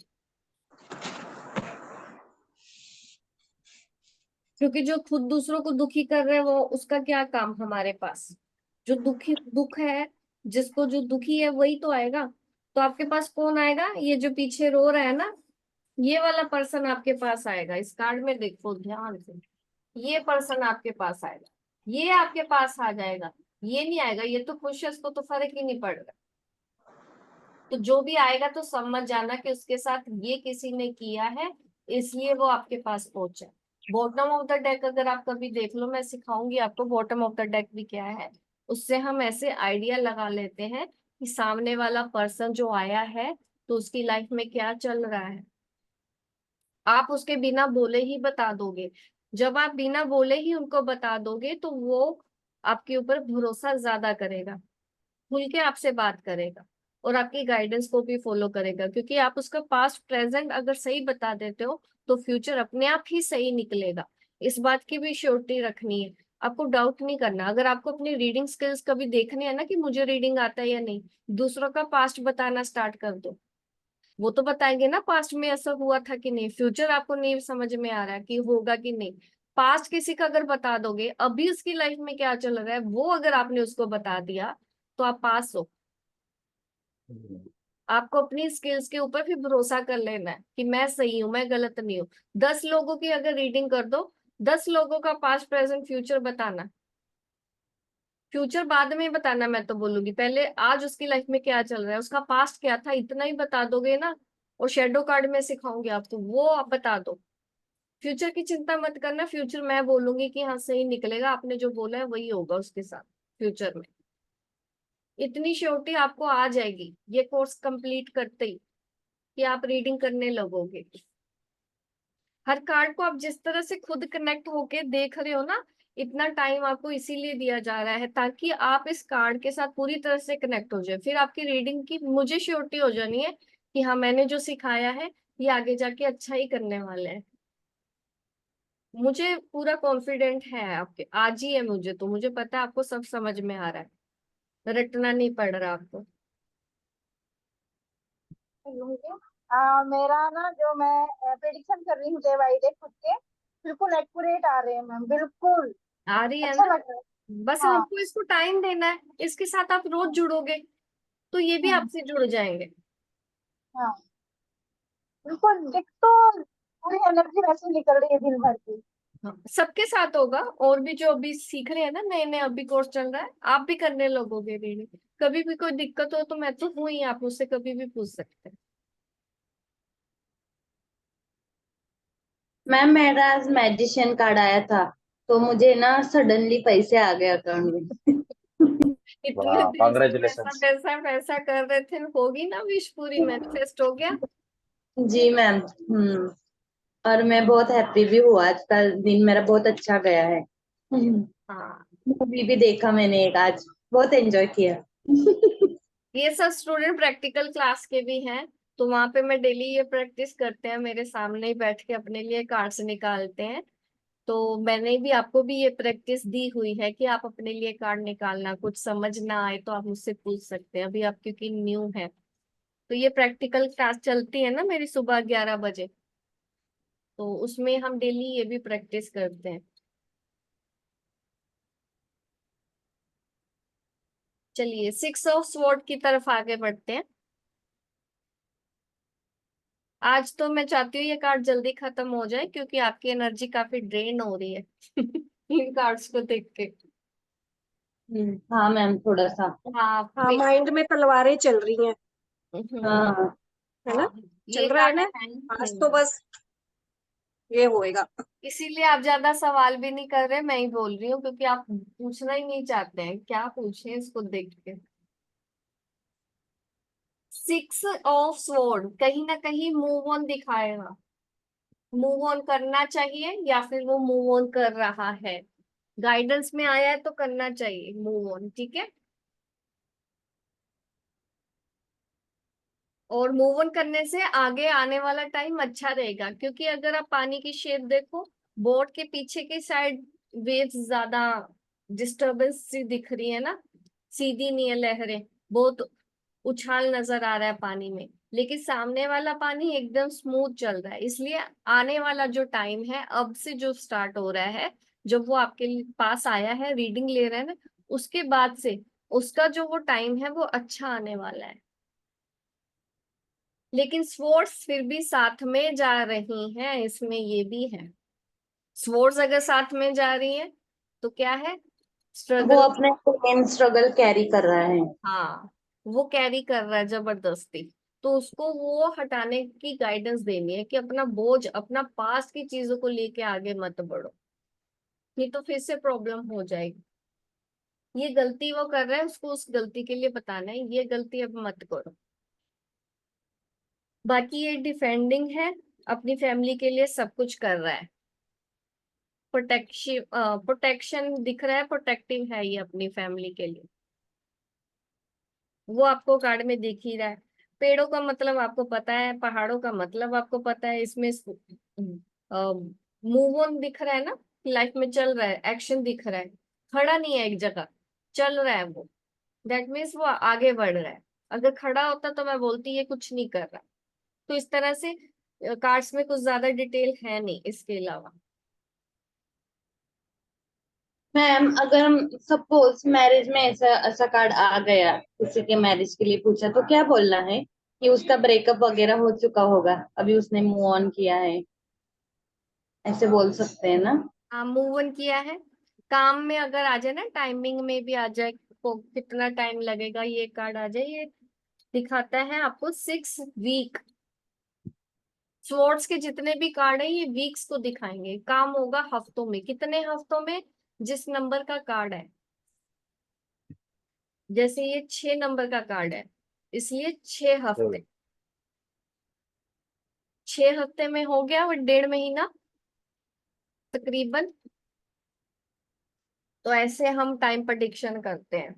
क्योंकि जो खुद दूसरों को दुखी कर रहे हैं वो उसका क्या काम हमारे पास, जो दुख है, जिसको जो दुखी है वही तो आएगा, तो आपके पास कौन आएगा, ये जो पीछे रो रहा है ना, ये वाला पर्सन आपके पास आएगा, इस कार्ड में देखो ध्यान से, ये पर्सन आपके पास आएगा, ये आपके पास आ जाएगा, ये नहीं आएगा, ये तो खुश है, इसको तो फर्क ही नहीं पड़ रहा। तो जो भी आएगा तो समझ जाना कि उसके साथ ये किसी ने किया है, इसलिए वो आपके पास पहुंचा। बॉटम ऑफ द डेक अगर आप कभी देख लो, मैं सिखाऊंगी आपको बॉटम ऑफ द डेक भी क्या है, उससे हम ऐसे आइडिया लगा लेते हैं कि सामने वाला पर्सन जो आया है तो उसकी लाइफ में क्या चल रहा है, आप उसके बिना बोले ही बता दोगे। जब आप बिना बोले ही उनको बता दोगे तो वो आपके ऊपर भरोसा ज्यादा करेगा, खुल के आपसे बात करेगा और आपकी गाइडेंस को भी फॉलो करेगा, क्योंकि आप उसका पास्ट प्रेजेंट अगर सही बता देते हो तो फ्यूचर अपने आप ही सही निकलेगा। इस बात की भी श्योरिटी रखनी है, आपको डाउट नहीं करना। अगर आपको अपनी रीडिंग स्किल्स कभी देखनी है ना कि मुझे रीडिंग आता है या नहीं, दूसरों का पास्ट बताना स्टार्ट कर दो, वो तो बताएंगे ना पास्ट में ऐसा हुआ था कि नहीं। फ्यूचर आपको नहीं समझ में आ रहा है कि होगा कि नहीं, पास्ट किसी का अगर बता दोगे, अभी उसकी लाइफ में क्या चल रहा है वो अगर आपने उसको बता दिया तो आप पास हो। आपको अपनी स्किल्स के ऊपर भी भरोसा कर लेना है कि मैं सही हूं, मैं गलत नहीं हूँ। 10 लोगों की अगर रीडिंग कर दो, 10 लोगों का पास्ट प्रेजेंट फ्यूचर बताना, फ्यूचर बाद में बताना, मैं तो बोलूंगी पहले आज उसकी लाइफ में क्या चल रहा है, उसका पास्ट क्या था, इतना ही बता दोगे ना। और शेडो कार्ड में सिखाऊंगी आपको, वो आप बता दो। फ्यूचर की चिंता मत करना, फ्यूचर मैं बोलूंगी कि हाँ सही निकलेगा, आपने जो बोला है वही होगा उसके साथ फ्यूचर में। इतनी श्योरिटी आपको आ जाएगी ये कोर्स कंप्लीट करते ही कि आप रीडिंग करने लगोगे। हर कार्ड को आप जिस तरह से खुद कनेक्ट होके देख रहे हो ना, इतना टाइम आपको इसीलिए दिया जा रहा है ताकि आप इस कार्ड के साथ पूरी तरह से कनेक्ट हो जाए। फिर आपकी रीडिंग की मुझे श्योरिटी हो जानी है कि हाँ मैंने जो सिखाया है ये आगे जाके अच्छा ही करने वाले हैं। मुझे पूरा कॉन्फिडेंट है आपके, आज ही है मुझे, तो मुझे पता है आपको सब समझ में आ रहा है, रटना नहीं पड़ रहा आपको। लूंगी। मेरा ना जो मैं प्रिडिक्शन कर रही हूँ डे बाई डे खुद के, बिल्कुल एक्यूरेट आ रहे हैं मैम, बिल्कुल आ रही है अच्छा ना, लग रहा है। बस हाँ। आपको इसको टाइम देना है, इसके साथ आप रोज जुड़ोगे तो ये भी हम्म, आपसे जुड़ जाएंगे। हाँ बिल्कुल, दिख तो पूरी एनर्जी वैसे निकल रही है दिन भर की। हाँ, सबके साथ होगा, और भी जो अभी सीख रहे हैं ना, नए नए अभी कोर्स चल रहा है, आप भी करने लगोगे रीडिंग। कभी भी कोई दिक्कत हो तो मैं तो हूं ही, आप मुझसे कभी भी पूछ सकते हैं। मैम मेरा आज मैजिशियन कार्ड आया था, तो मुझे ना सडनली पैसे आ गए अकाउंट में। इतने वाह, दिन से पैसा कॉन्ग्रेचुलेशंस। पैसा पैसा कर रहे थे, होगी ना विश पूरी, मैनिफेस्ट हो गया। जी मैम। और मैं बहुत हैप्पी भी हूँ, आज का दिन मेरा बहुत अच्छा गया है। हाँ, मूवी भी देखा मैंने एक आज, बहुत एंजॉय किया। ये सब स्टूडेंट प्रैक्टिकल क्लास के भी हैं, तो वहां पे मैं डेली ये प्रैक्टिस करते हैं, मेरे सामने ही बैठ के अपने लिए कार्ड्स निकालते हैं। तो मैंने भी आपको भी ये प्रैक्टिस दी हुई है कि आप अपने लिए कार्ड निकालना, कुछ समझ ना आए तो आप मुझसे पूछ सकते हैं। अभी आप क्योंकि न्यू है, तो ये प्रैक्टिकल क्लास चलती है ना मेरी सुबह 11 बजे, तो उसमें हम डेली ये भी प्रैक्टिस करते हैं। चलिए 6 ऑफ स्वॉर्ड की तरफ आगे बढ़ते हैं। आज तो मैं चाहती हूँ ये कार्ड जल्दी खत्म हो जाए क्योंकि आपकी एनर्जी काफी ड्रेन हो रही है इन कार्ड्स को देख के। हाँ मैम, थोड़ा सा। हाँ हाँ, माइंड में तलवारें चल रही हैं, हाँ। है ना? हाँ, ये चल रहा है कार्ड ना? है। आज तो बस ये होएगा। इसीलिए आप ज्यादा सवाल भी नहीं कर रहे, मैं ही बोल रही हूँ क्योंकि आप पूछना ही नहीं चाहते हैं, क्या पूछे इसको देख के। 6 ऑफ स्वॉर्ड कहीं ना कहीं मूव ऑन दिखाएगा, मूव ऑन करना चाहिए या फिर वो मूव ऑन कर रहा है। गाइडेंस में आया है तो करना चाहिए मूव ऑन, ठीक है। और मूव ऑन करने से आगे आने वाला टाइम अच्छा रहेगा, क्योंकि अगर आप पानी की शेप देखो, बोट के पीछे की साइड वेव्स ज्यादा डिस्टरबेंस सी दिख रही है ना, सीधी नहीं है लहरें, बहुत उछाल नजर आ रहा है पानी में। लेकिन सामने वाला पानी एकदम स्मूथ चल रहा है, इसलिए आने वाला जो टाइम है अब से जो स्टार्ट हो रहा है, जब वो आपके पास आया है रीडिंग ले रहा है ना, उसके बाद से उसका जो वो टाइम है वो अच्छा आने वाला है। लेकिन स्पोर्ट्स फिर भी साथ में जा रही हैं, इसमें ये भी है। स्पोर्ट्स अगर साथ में जा रही है तो क्या है, वो स्ट्रगल। अपने सेम स्ट्रगल कैरी कर रहा है। हाँ, वो कैरी कर रहा है जबरदस्ती, तो उसको वो हटाने की गाइडेंस देनी है कि अपना बोझ, अपना पास्ट की चीजों को लेके आगे मत बढ़ो, नहीं तो फिर से प्रॉब्लम हो जाएगी। ये गलती वो कर रहा है, उसको उस गलती के लिए बताना है ये गलती अब मत करो। बाकी ये डिफेंडिंग है, अपनी फैमिली के लिए सब कुछ कर रहा है। प्रोटेक्शन दिख रहा है, प्रोटेक्टिव है ये अपनी फैमिली के लिए, वो आपको कार्ड में दिख ही रहा है। पेड़ों का मतलब आपको पता है, पहाड़ों का मतलब आपको पता है, इसमें मूव ऑन दिख रहा है ना, लाइफ में चल रहा है, एक्शन दिख रहा है, खड़ा नहीं है एक जगह, चल रहा है वो, दैट मीन्स वो आगे बढ़ रहा है। अगर खड़ा होता तो मैं बोलती ये कुछ नहीं कर रहा। तो इस तरह से कार्ड्स में कुछ ज्यादा डिटेल है नहीं इसके अलावा। मैम अगर हम सपोज मैरिज में ऐसा ऐसा कार्ड आ गया, किसी के मैरिज के लिए पूछा, तो क्या बोलना है कि उसका ब्रेकअप वगैरह हो चुका होगा, अभी उसने मूव ऑन किया है, ऐसे बोल सकते हैं ना? हाँ, मूव ऑन किया है। काम में अगर आ जाए ना, टाइमिंग में भी आ जाए, को कितना टाइम लगेगा ये कार्ड आ जाए, ये दिखाता है आपको 6 वीक। स्वॉर्ड्स के जितने भी कार्ड है ये वीक्स को दिखाएंगे, काम होगा हफ्तों में। कितने हफ्तों में? जिस नंबर का कार्ड है, जैसे ये 6 नंबर का कार्ड है, इसलिए 6 हफ्ते। 6 हफ्ते में हो गया वो 1.5 महीना तकरीबन। तो ऐसे हम टाइम प्रेडिक्शन करते हैं।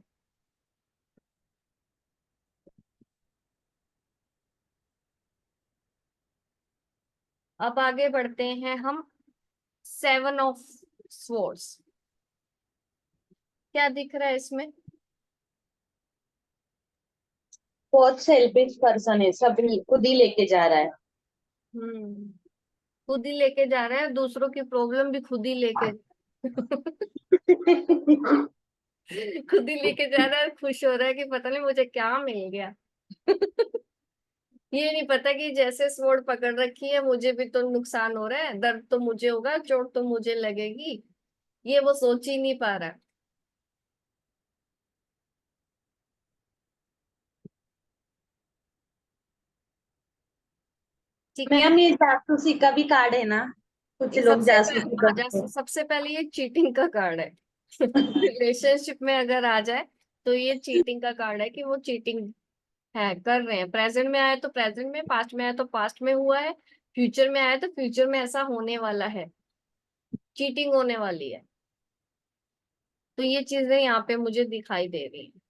अब आगे बढ़ते हैं हम 7 ऑफ स्वॉर्ड्स। क्या दिख रहा है इसमें? बहुत सेल्फिश पर्सन है, सब खुद ही लेके जा रहा है। हम्म, खुद ही लेके जा रहा है, दूसरों की प्रॉब्लम भी खुद ही लेके खुद ही लेके जा रहा है, खुश हो रहा है कि पता नहीं मुझे क्या मिल गया। ये नहीं पता कि जैसे स्वॉर्ड पकड़ रखी है, मुझे भी तो नुकसान हो रहा है, दर्द तो मुझे होगा, चोट तो मुझे लगेगी, ये वो सोच ही नहीं पा रहा। ठीक है। मैम ये जासूसी का भी कार्ड है ना, कुछ ये लोग जासूसी करते हैं। सबसे पहले ये चीटिंग का कार्ड है। रिलेशनशिप में अगर आ जाए तो ये चीटिंग का कार्ड है, कि वो चीटिंग है, कर रहे हैं। प्रेजेंट में आए तो प्रेजेंट में, पास्ट में आए तो पास्ट में हुआ है, फ्यूचर में आए तो फ्यूचर में ऐसा होने वाला है, चीटिंग होने वाली है। तो ये चीजें यहाँ पे मुझे दिखाई दे रही हैं।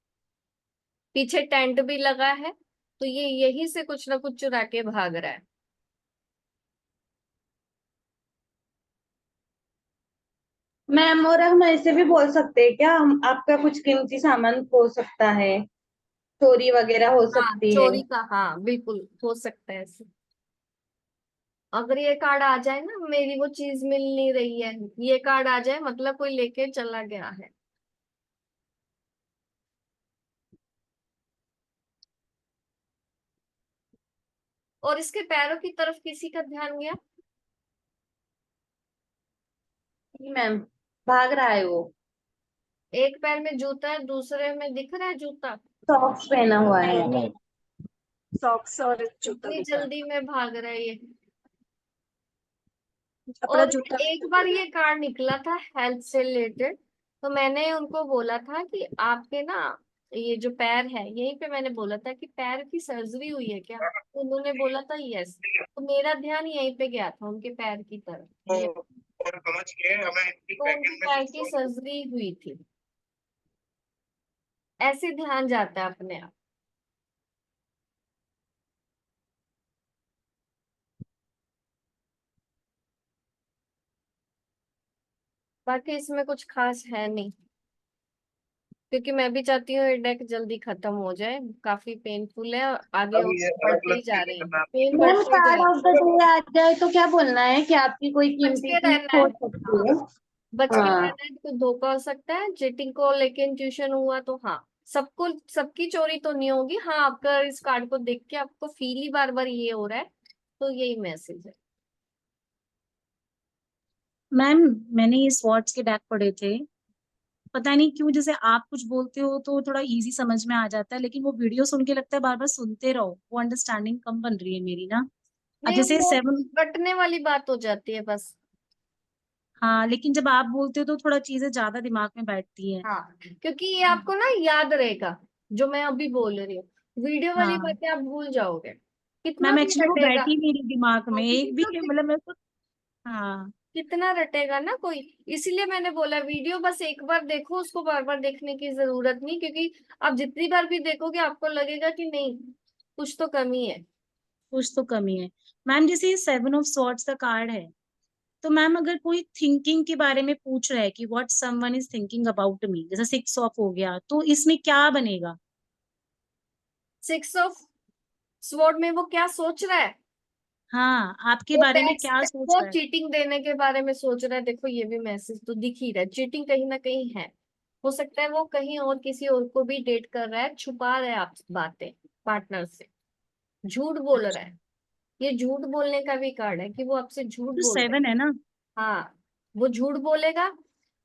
पीछे टेंट भी लगा है, तो ये यही से कुछ ना कुछ चुरा के भाग रहा है। मैम और हम ऐसे भी बोल सकते हैं क्या, हम आपका कुछ कीमती सामान हो सकता है, चोरी वगैरह हो हाँ, सकती है। चोरी का, हाँ बिल्कुल हो सकता है ऐसे। अगर ये कार्ड आ जाए ना, मेरी वो चीज मिल नहीं रही है, ये कार्ड आ जाए मतलब कोई लेके चला गया है। और इसके पैरों की तरफ किसी का ध्यान गया? जी मैम, भाग रहा है वो, एक पैर में जूता है, दूसरे में दिख रहा है जूता। सॉक्स पहना हुआ है। नहीं, सॉक्स और जूता इतनी दिख रहा है, जल्दी में भाग रहा है ये। अपना और जूता एक बार ये कार्ड निकला था हेल्थ से रिलेटेड, तो मैंने उनको बोला था कि आपके ना ये जो पैर है, यहीं पे मैंने बोला था कि पैर की सर्जरी हुई है क्या, तो उन्होंने बोला था यस। तो मेरा ध्यान यहीं पे गया था, उनके पैर की तरफ। तो उनके पैर की सर्जरी हुई थी, ऐसे ध्यान जाता है अपने आप। बाकी इसमें कुछ खास है नहीं, क्योंकि मैं भी चाहती हूँ ये डेक जल्दी खत्म हो जाए, काफी पेनफुल है, और आगे और बढ़ते ही जा रहे हैं, पेन मैम बढ़ते ही जा कार्ड रहे हैं। ऑफ द डे आ जाए तो क्या बोलना है कि आपकी कोई बच कीमती के चीज रहना हो है, सकती है। बच के हाँ, रहना है, तो धोखा हो सकता है। चीटिंग को लेके ट्यूशन हुआ तो हाँ, सबको, सबकी चोरी तो नहीं होगी। हाँ, आपका इस कार्ड को देख के आपको फील ही बार बार ये हो रहा है, तो यही मैसेज है। मैम मैंने ये स्वॉर्ड्स के डेक पढ़े थे, पता नहीं क्यों जैसे आप कुछ बोलते हो तो थोड़ा इजी समझ में आ जाता है, लेकिन वो वीडियो सुन के लगता है बार बार सुनते रहो, वो अंडरस्टैंडिंग कम बन रही है मेरी ना। अब नहीं, जैसे वो 7, रटने वाली बात हो जाती है बस। हाँ लेकिन जब आप बोलते हो तो थोड़ा चीजें ज्यादा दिमाग में बैठती हैं। हाँ, क्योंकि ये आपको ना याद रहेगा, जो मैं अभी बोल रही हूँ। वीडियो वाली हाँ बातें आप भूल जाओगे, कितना मैम भी एक्चुअली वो रटेगा। बैठी मेरी दिमाग में हाँ, एक भी, मतलब मेरे को। हाँ कितना रटेगा ना कोई। इसीलिए मैंने बोला वीडियो बस एक बार देखो, उसको बार बार देखने की जरूरत नहीं, क्योंकि आप जितनी बार भी देखोगे आपको लगेगा कि नहीं कुछ तो कमी है। कुछ तो कमी है। मैम जैसे ये 7 ऑफ स्वॉर्ड्स का कार्ड है, तो मैम अगर कोई थिंकिंग के बारे में पूछ रहा है कि what someone is thinking about me, जैसे 6 ऑफ हो गया, तो इसमें क्या बनेगा? 6 ऑफ स्वॉर्ड में वो क्या सोच रहा है? हाँ, आपके वो बारे में बैक क्या सोच वो रहा है? चीटिंग देने के बारे में सोच रहा है। देखो ये भी मैसेज तो दिख ही रहा है, चीटिंग कहीं ना कहीं है। हो सकता है वो कहीं और किसी और को भी डेट कर रहा है, छुपा रहा है आप बातें पार्टनर से, झूठ बोल रहा अच्छा, है। ये झूठ बोलने का भी कार्ड है कि वो आपसे झूठ तो बोल रहा है। 7 है ना? हाँ, वो झूठ बोलेगा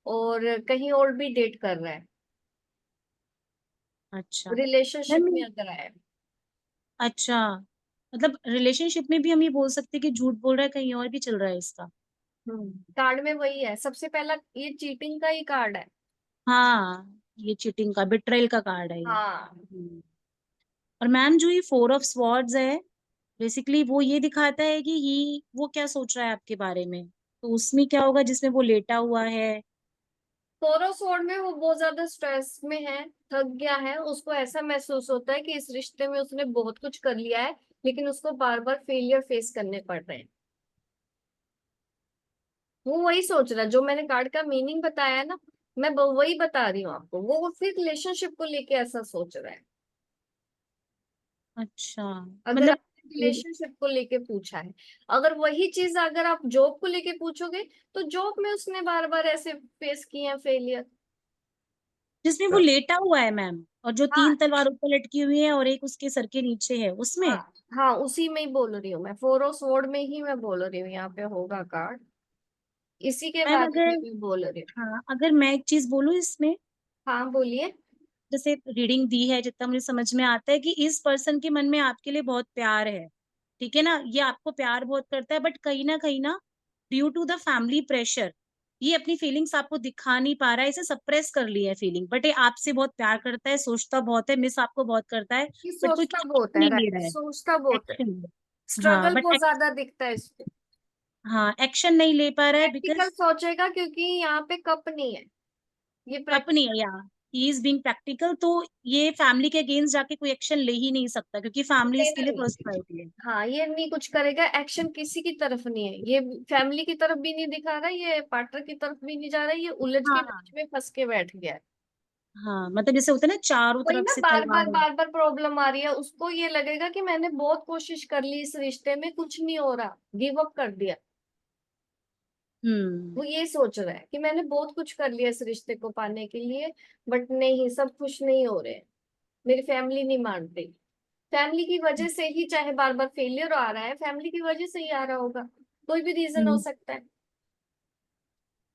और कहीं और भी डेट कर रहा है, अच्छा रिलेशनशिप मैम। में अगर है। अच्छा, मतलब रिलेशनशिप में भी हम ये बोल सकते हैं कि झूठ बोल रहा है, कहीं और भी चल रहा है इसका। कार्ड में वही है, सबसे पहला ये चीटिंग का ही कार्ड है। हाँ, ये चीटिंग का, बिट्रेल का कार्ड है ये। हाँ, और मैम जो ये 4 ऑफ स्वॉर्ड्स है, बेसिकली वो ये दिखाता है कि ही वो क्या सोच रहा है आपके बारे में। तो उसमें क्या होगा जिसमें वो लेटा हुआ है? टोरस स्वॉर्ड में वो बहुत ज्यादा स्ट्रेस में है, थक गया है, उसको ऐसा महसूस होता है कि इस रिश्ते में उसने बहुत कुछ कर लिया है, लेकिन उसको बार बार फेलियर फेस करने पड़ रहे हैं। वो वही सोच रहा है, जो मैंने कार्ड का मीनिंग बताया है ना, मैं वही बता रही हूँ आपको। वो फिर रिलेशनशिप को लेके ऐसा सोच रहा है। अच्छा, अगर मतलब आपने रिलेशनशिप को लेके पूछा है, अगर वही चीज अगर आप जॉब को लेके पूछोगे, तो जॉब में उसने बार बार ऐसे फेस किए हैं फेलियर। जिसमें वो लेटा हुआ है मैम, और जो हाँ 3 तलवार ऊपर लटकी हुई है और एक उसके सर के नीचे है, उसमें? हाँ हाँ, उसी में ही बोल रही हूँ मैं, फोर ऑफ स्वॉर्ड में ही मैं बोल रही हूँ, यहाँ पे होगा कार्ड, इसी के मैम बारे में अगर, मैं बोल रही हूँ। हाँ अगर मैं एक चीज बोलूँ इसमें, हाँ बोलिए। जैसे रीडिंग दी है, जितना मुझे समझ में आता है कि इस पर्सन के मन में आपके लिए बहुत प्यार है, ठीक है ना, ये आपको प्यार बहुत करता है, बट कहीं ना due to the family pressure ये अपनी फीलिंग्स आपको दिखा नहीं पा रहा है, इसे सप्रेस कर लिया है फीलिंग, बट ये आपसे बहुत प्यार करता है, सोचता बहुत है, मिस आपको बहुत करता है, ये बट कोई सोचता बहुत एक्शन है, नहीं ले राइट, रहा है। सोचता बहुत है। एक्शन, हाँ स्ट्रगल बट, बहुत ज्यादा दिखता है इस पे। हाँ एक्शन नहीं ले पा रहा है प्रैक्टिकल बिकॉज सोचेगा क्योंकि यहाँ पे कप नहीं है, ये अपनी प्रैक्टिकल। या ही इज बीइंग प्रैक्टिकल, तो ये फैमिली के अगेंस्ट जाके कोई एक्शन ले ही नहीं सकता, क्योंकि फैमिली इसके लेना लिए फर्स्ट नहीं। प्रायोरिटी है। हाँ, ये नहीं कुछ करेगा, एक्शन किसी की तरफ नहीं है, ये फैमिली की तरफ भी नहीं दिखा रहा, ये पार्टनर की तरफ भी नहीं जा रहा, ये उलझ के हाँ, बीच में फंस के बैठ गया है। हाँ मतलब जैसे होता है ना, चारों वही तरफ ना, से बार तलवार है। बार प्रॉब्लम आ रही है, उसको ये लगेगा कि मैंने बहुत कोशिश कर ली इस रिश्ते में, कुछ नहीं हो रहा, गिव अप कर दिया। हम्म। वो ये सोच रहा है कि मैंने बहुत कुछ कर लिया इस रिश्ते को पाने के लिए, बट नहीं, सब खुश नहीं हो रहे, मेरी फैमिली नहीं मान रही। फैमिली की वजह से ही चाहे बार बार फेलियर आ रहा है, फैमिली की वजह से ही आ रहा होगा, कोई भी रीजन हो हम्म। सकता है।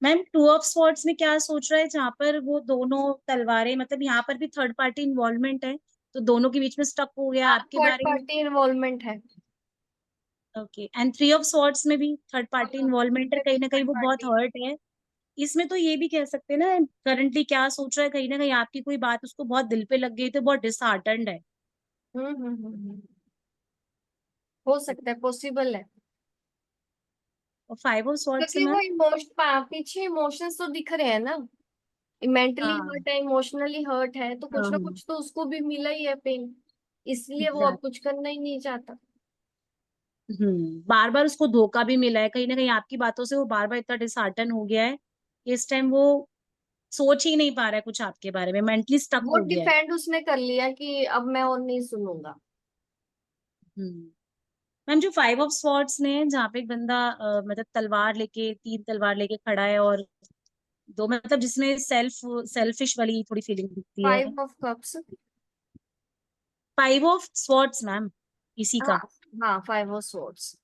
मैम 2 ऑफ स्वॉर्ड्स में क्या सोच रहा है, जहाँ पर वो दोनों तलवारें, मतलब यहाँ पर भी थर्ड पार्टी इन्वॉल्वमेंट है, तो दोनों के बीच में स्टक हो गया हाँ, आपके थर्ड बारे में। पार्टी इन्वॉल्वमेंट है। ओके, एंड 3 ऑफ स्वॉर्ड्स में भी थर्ड पार्टी हाँ, इन्वॉल्वमेंट है, इसमें भी कहीं ना कहीं थर्ड वो बहुत पार्टी। हर्ट है। इसमें तो ये भी कह सकते हैं ना, करंटली क्या सोच रहा है, कहीं ना कहीं आपकी कोई बात उसको बहुत दिल पे लग गई, तो बहुत डिसहार्टन्ड है। हो सकता है, पॉसिबल है, और 5 ऑफ स्वॉर्ड्स है क्योंकि वो मैम। पीछे इमोशंस तो दिख रहे हैं ना, मेंटली हाँ, हर्ट है, इमोशनली हर्ट है, तो कुछ ना हाँ, कुछ तो उसको भी मिला ही है पेन, इसलिए वो अब एग्जैक्ट। कुछ करना ही नहीं चाहता। बार बार उसको धोखा भी मिला है, कहीं ना कहीं आपकी बातों से वो बार बार इतना डिसहार्टन हो गया है, इस टाइम वो सोच ही नहीं पा रहा है कुछ आपके बारे में, मेंटली स्टक वो हो गया है। डिफेंड उसने कर लिया कि अब मैं और नहीं सुनूंगा। हम्म। मैम जो 5 ऑफ स्वॉर्ड्स ने, जहाँ पे एक बंदा मतलब तलवार लेके, 3 तलवार लेके खड़ा है, और दो, मतलब जिसमें सेल्फिश वाली थोड़ी फीलिंग दिखती है। 5 of cups. 5 of swords ma'am, इसी हाँ का, हाँ, 5 ऑफ स्वॉर्ड्स।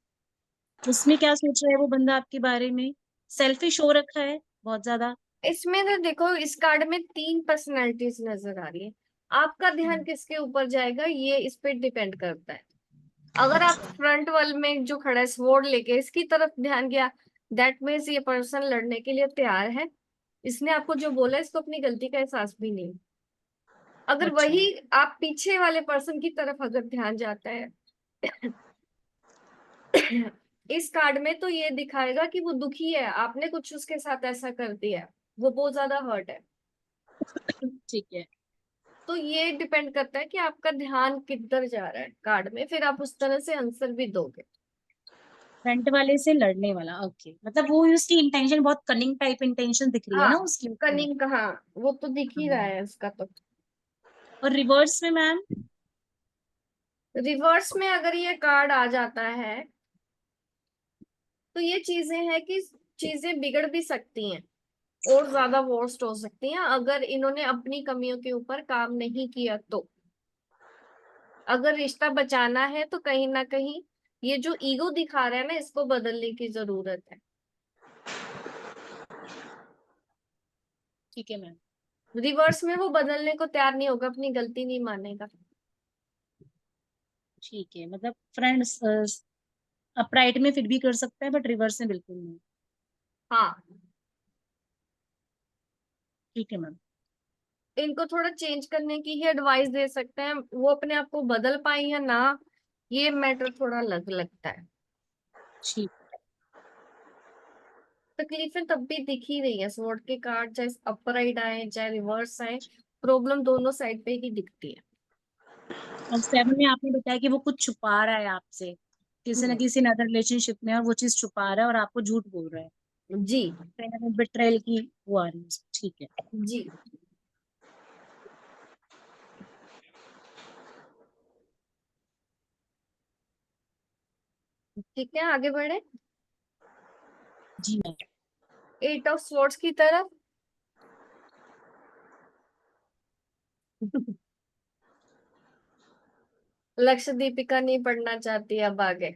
उसमें क्या सोच रहा है वो बंदा आपके बारे में? सेल्फिश हो रखा है बहुत ज्यादा। इसमें तो देखो, इस कार्ड में 3 पर्सनैलिटीज नजर आ रही है, आपका ध्यान किसके ऊपर जाएगा ये इस पे डिपेंड करता है। अगर आप अच्छा। फ्रंट वाल में जो खड़ा है स्वॉर्ड लेके, इसकी तरफ ध्यान गया, दैट मीन्स ये पर्सन लड़ने के लिए तैयार है, इसने आपको जो बोला इसको अपनी गलती का एहसास भी नहीं। अगर अच्छा। वही आप पीछे वाले पर्सन की तरफ अगर ध्यान जाता है इस कार्ड में तो ये दिखाएगा कि वो दुखी है, आपने कुछ उसके साथ ऐसा कर दिया है, वो बहुत ज्यादा हर्ट है। ठीक है। तो ये डिपेंड करता है कि आपका ध्यान किधर जा रहा है कार्ड में, फिर आप उस तरह से आंसर भी दोगे। फ्रंट वाले से लड़ने वाला, ओके, मतलब वो उसकी इंटेंशन बहुत कनिंग टाइप इंटेंशन दिख रही है हाँ, ना उसकी उसमें। कनिंग कहाँ, वो तो दिख ही रहा हाँ। है उसका तो। और रिवर्स में मैम? रिवर्स में अगर ये कार्ड आ जाता है तो ये चीजें हैं कि चीजें बिगड़ भी सकती हैं और ज्यादा वर्स्ट हो सकती हैं अगर इन्होंने अपनी कमियों के ऊपर काम नहीं किया तो। अगर रिश्ता बचाना है तो कहीं ना कहीं ये जो ईगो दिखा रहा है ना, इसको बदलने की जरूरत है। ठीक है मैम। रिवर्स में वो बदलने को तैयार नहीं होगा, अपनी गलती नहीं मानेगा। ठीक है, मतलब फ्रेंड्स अपराइट में फिर भी कर सकता है बट रिवर्स में बिल्कुल नहीं। हाँ, ठीक है मैम। इनको थोड़ा चेंज करने की ही एडवाइस दे सकते हैं, वो अपने आप को बदल पाई है ना, ये मैटर थोड़ा अलग लगता है। ठीक। तकलीफें तब भी दिख ही रही है, स्वॉर्ड के कार्ड चाहे अपराइट आए चाहे रिवर्स आए, प्रॉब्लम दोनों साइड पे ही दिखती है। और 7 में आपने बताया कि वो कुछ छुपा रहा है आपसे, किसी न किसी अदर रिलेशनशिप में, और वो चीज छुपा रहा है और आपको झूठ बोल रहा है, जी कहीं ना कहीं बिट्रेल की वो आ रही है उसमें। ठीक है। जी। ठीक है, आगे बढ़े जी मैम। 8 ऑफ स्वॉर्ड्स की तरफ। लक्ष्य दीपिका नहीं पढ़ना चाहती अब आगे।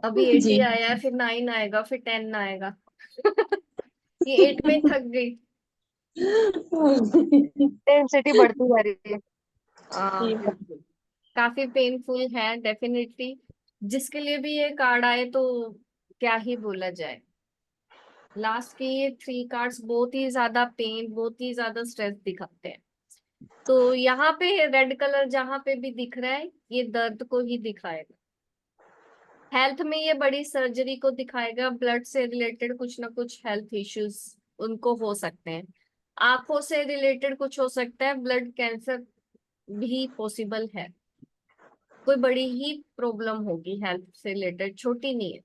अभी 8 जी। ही आया है, फिर 9 आएगा, फिर 10 आएगा। ये 8 में थक गई। इंटेंसिटी बढ़ती जा रही है। बिल्कुल, काफी पेनफुल है डेफिनेटली। जिसके लिए भी ये कार्ड आए तो क्या ही बोला जाए। लास्ट के ये 3 कार्ड्स बहुत ही ज्यादा पेन, बहुत ही ज्यादा स्ट्रेस दिखाते हैं। तो यहाँ पे रेड कलर जहां पे भी दिख रहा है, ये दर्द को ही दिखाएगा। हेल्थ में ये बड़ी सर्जरी को दिखाएगा, ब्लड से रिलेटेड कुछ ना कुछ हेल्थ इश्यूज उनको हो सकते हैं। आंखों से रिलेटेड कुछ हो सकता है, ब्लड कैंसर भी पॉसिबल है। कोई बड़ी ही प्रॉब्लम होगी हेल्थ से रिलेटेड, छोटी नहीं है।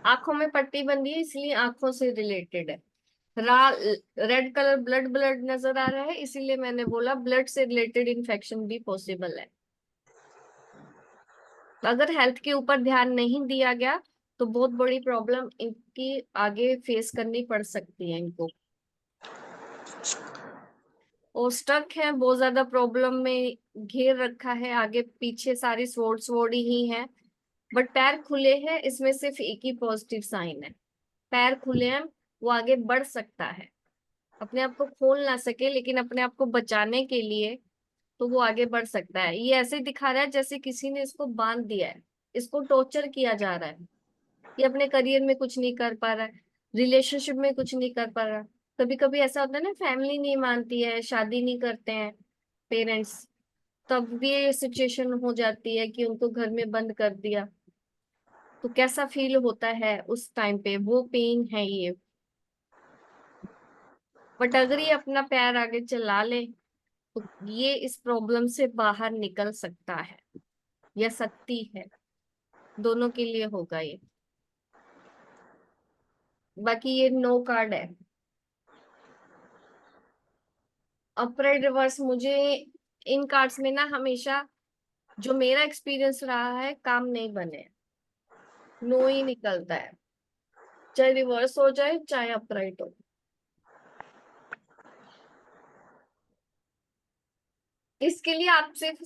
आंखों में पट्टी बंधी है इसलिए आंखों से रिलेटेड है। रेड कलर ब्लड ब्लड नजर आ रहा है, इसीलिए मैंने बोला ब्लड से रिलेटेड इन्फेक्शन भी पॉसिबल है। अगर हेल्थ के ऊपर ध्यान नहीं दिया गया तो बहुत बड़ी प्रॉब्लम इनकी आगे फेस करनी पड़ सकती है इनको। और स्टक है, बहुत ज्यादा प्रॉब्लम में घेर रखा है, आगे पीछे सारी स्वॉर्ड स्वॉर्ड ही है। बट पैर खुले हैं, इसमें सिर्फ एक ही पॉजिटिव साइन है, पैर खुले हैं, वो आगे बढ़ सकता है। अपने आप को खोल ना सके लेकिन अपने आप को बचाने के लिए तो वो आगे बढ़ सकता है। ये ऐसे दिखा रहा है जैसे किसी ने इसको बांध दिया है, इसको टॉर्चर किया जा रहा है। ये अपने करियर में कुछ नहीं कर पा रहा है, रिलेशनशिप में कुछ नहीं कर पा रहा। कभी कभी ऐसा होता है ना, फैमिली नहीं मानती है, शादी नहीं करते हैं पेरेंट्स, तब भी ये सिचुएशन हो जाती है कि उनको घर में बंद कर दिया। तो कैसा फील होता है उस टाइम पे, वो पेन है ये। बट अगर ये अपना पैर आगे चला ले तो ये इस प्रॉब्लम से बाहर निकल सकता है या सकती है, दोनों के लिए होगा ये। बाकी ये नो कार्ड है। अपराइट रिवर्स, मुझे इन कार्ड्स में ना हमेशा जो मेरा एक्सपीरियंस रहा है, काम नहीं बने, नो ही निकलता है, चाहे रिवर्स हो जाए चाहे अपराइट हो। इसके लिए आप सिर्फ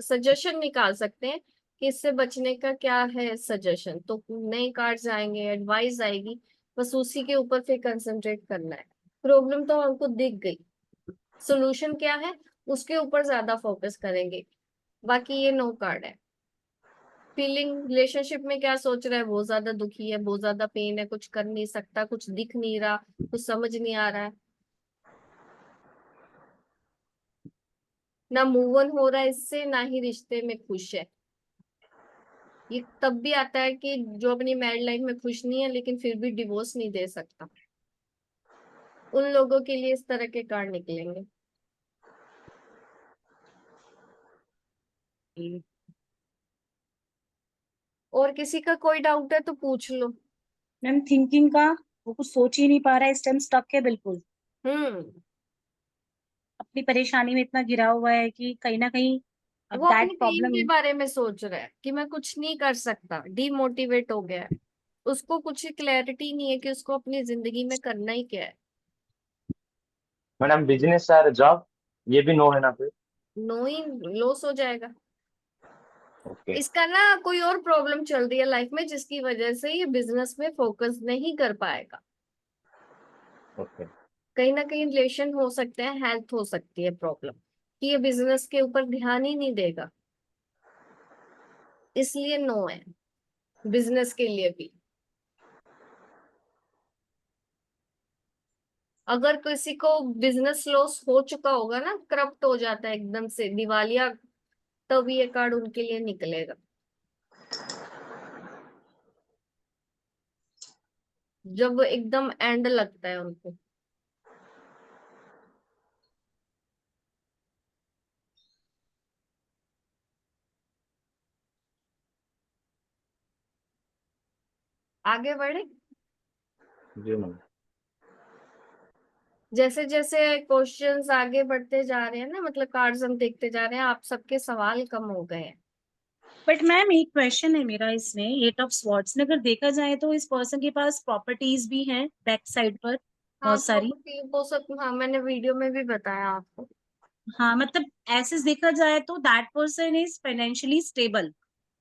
सजेशन निकाल सकते हैं कि इससे बचने का क्या है सजेशन, तो नए कार्ड्स आएंगे, एडवाइस आएगी, बस उसी के ऊपर फिर कंसंट्रेट करना है। प्रॉब्लम तो हमको दिख गई, सोल्यूशन क्या है उसके ऊपर ज्यादा फोकस करेंगे। बाकी ये नो कार्ड है। फीलिंग रिलेशनशिप में क्या सोच रहा है, बहुत ज्यादा दुखी है, बहुत ज्यादा पेन है, कुछ कर नहीं सकता, कुछ दिख नहीं रहा, कुछ समझ नहीं आ रहा है, ना मूव ऑन हो रहा है इससे, ना ही रिश्ते में खुश है। ये तब भी आता है कि जो अपनी मैरिड लाइफ में खुश नहीं है लेकिन फिर भी डिवोर्स नहीं दे सकता, उन लोगों के लिए इस तरह के कार्ड निकलेंगे। और किसी का कोई डाउट है तो पूछ लो। मैम थिंकिंग का, वो कुछ सोच ही नहीं पा रहा है, इस टाइम स्टक है बिल्कुल, अपनी परेशानी में इतना घिरा हुआ है कि कहीं ना कहीं अब वो अपनी दैट टीम प्रॉब्लम। के बारे में सोच रहा है कि मैं कुछ नहीं कर सकता, डीमोटिवेट हो गया है, उसको कुछ क्लैरिटी नहीं है कि उसको अपनी जिंदगी में करना ही क्या है। मैडम बिजनेस और जॉब, ये भी नो है ना फिर? नो ही लॉस हो जाएगा। ओके इसका ना कोई और प्रॉब्लम चल रही है लाइफ में जिसकी वजह से ये बिजनेस में फोकस नहीं कर पाएगा। ओके। कहीं ना कहीं रिलेशन हो सकते हैं, हेल्थ हो सकती है प्रॉब्लम, कि ये बिजनेस के ऊपर ध्यान ही नहीं देगा, इसलिए नो है बिजनेस के लिए भी। अगर किसी को बिजनेस लॉस हो चुका होगा ना, करप्ट हो जाता है एकदम से दिवालिया, तब ये कार्ड उनके लिए निकलेगा। जब एकदम एंड लगता है उनको। आगे बढ़े। जी मैम। जैसे जैसे क्वेश्चंस आगे बढ़ते जा रहे हैं ना, मतलब कार्ड्स हम देखते जा रहे हैं, आप सबके सवाल कम हो गए हैं। बट मैम एक क्वेश्चन है मेरा इसमें, एट ऑफ स्वॉर्ड्स में अगर देखा जाए तो इस पर्सन के पास प्रॉपर्टीज भी हैं बैक साइड पर हाँ बहुत सारी। प्रॉपर्टी वो सब, हाँ मैंने वीडियो में भी बताया आपको। हाँ मतलब ऐसे देखा जाए तो that person is financially stable,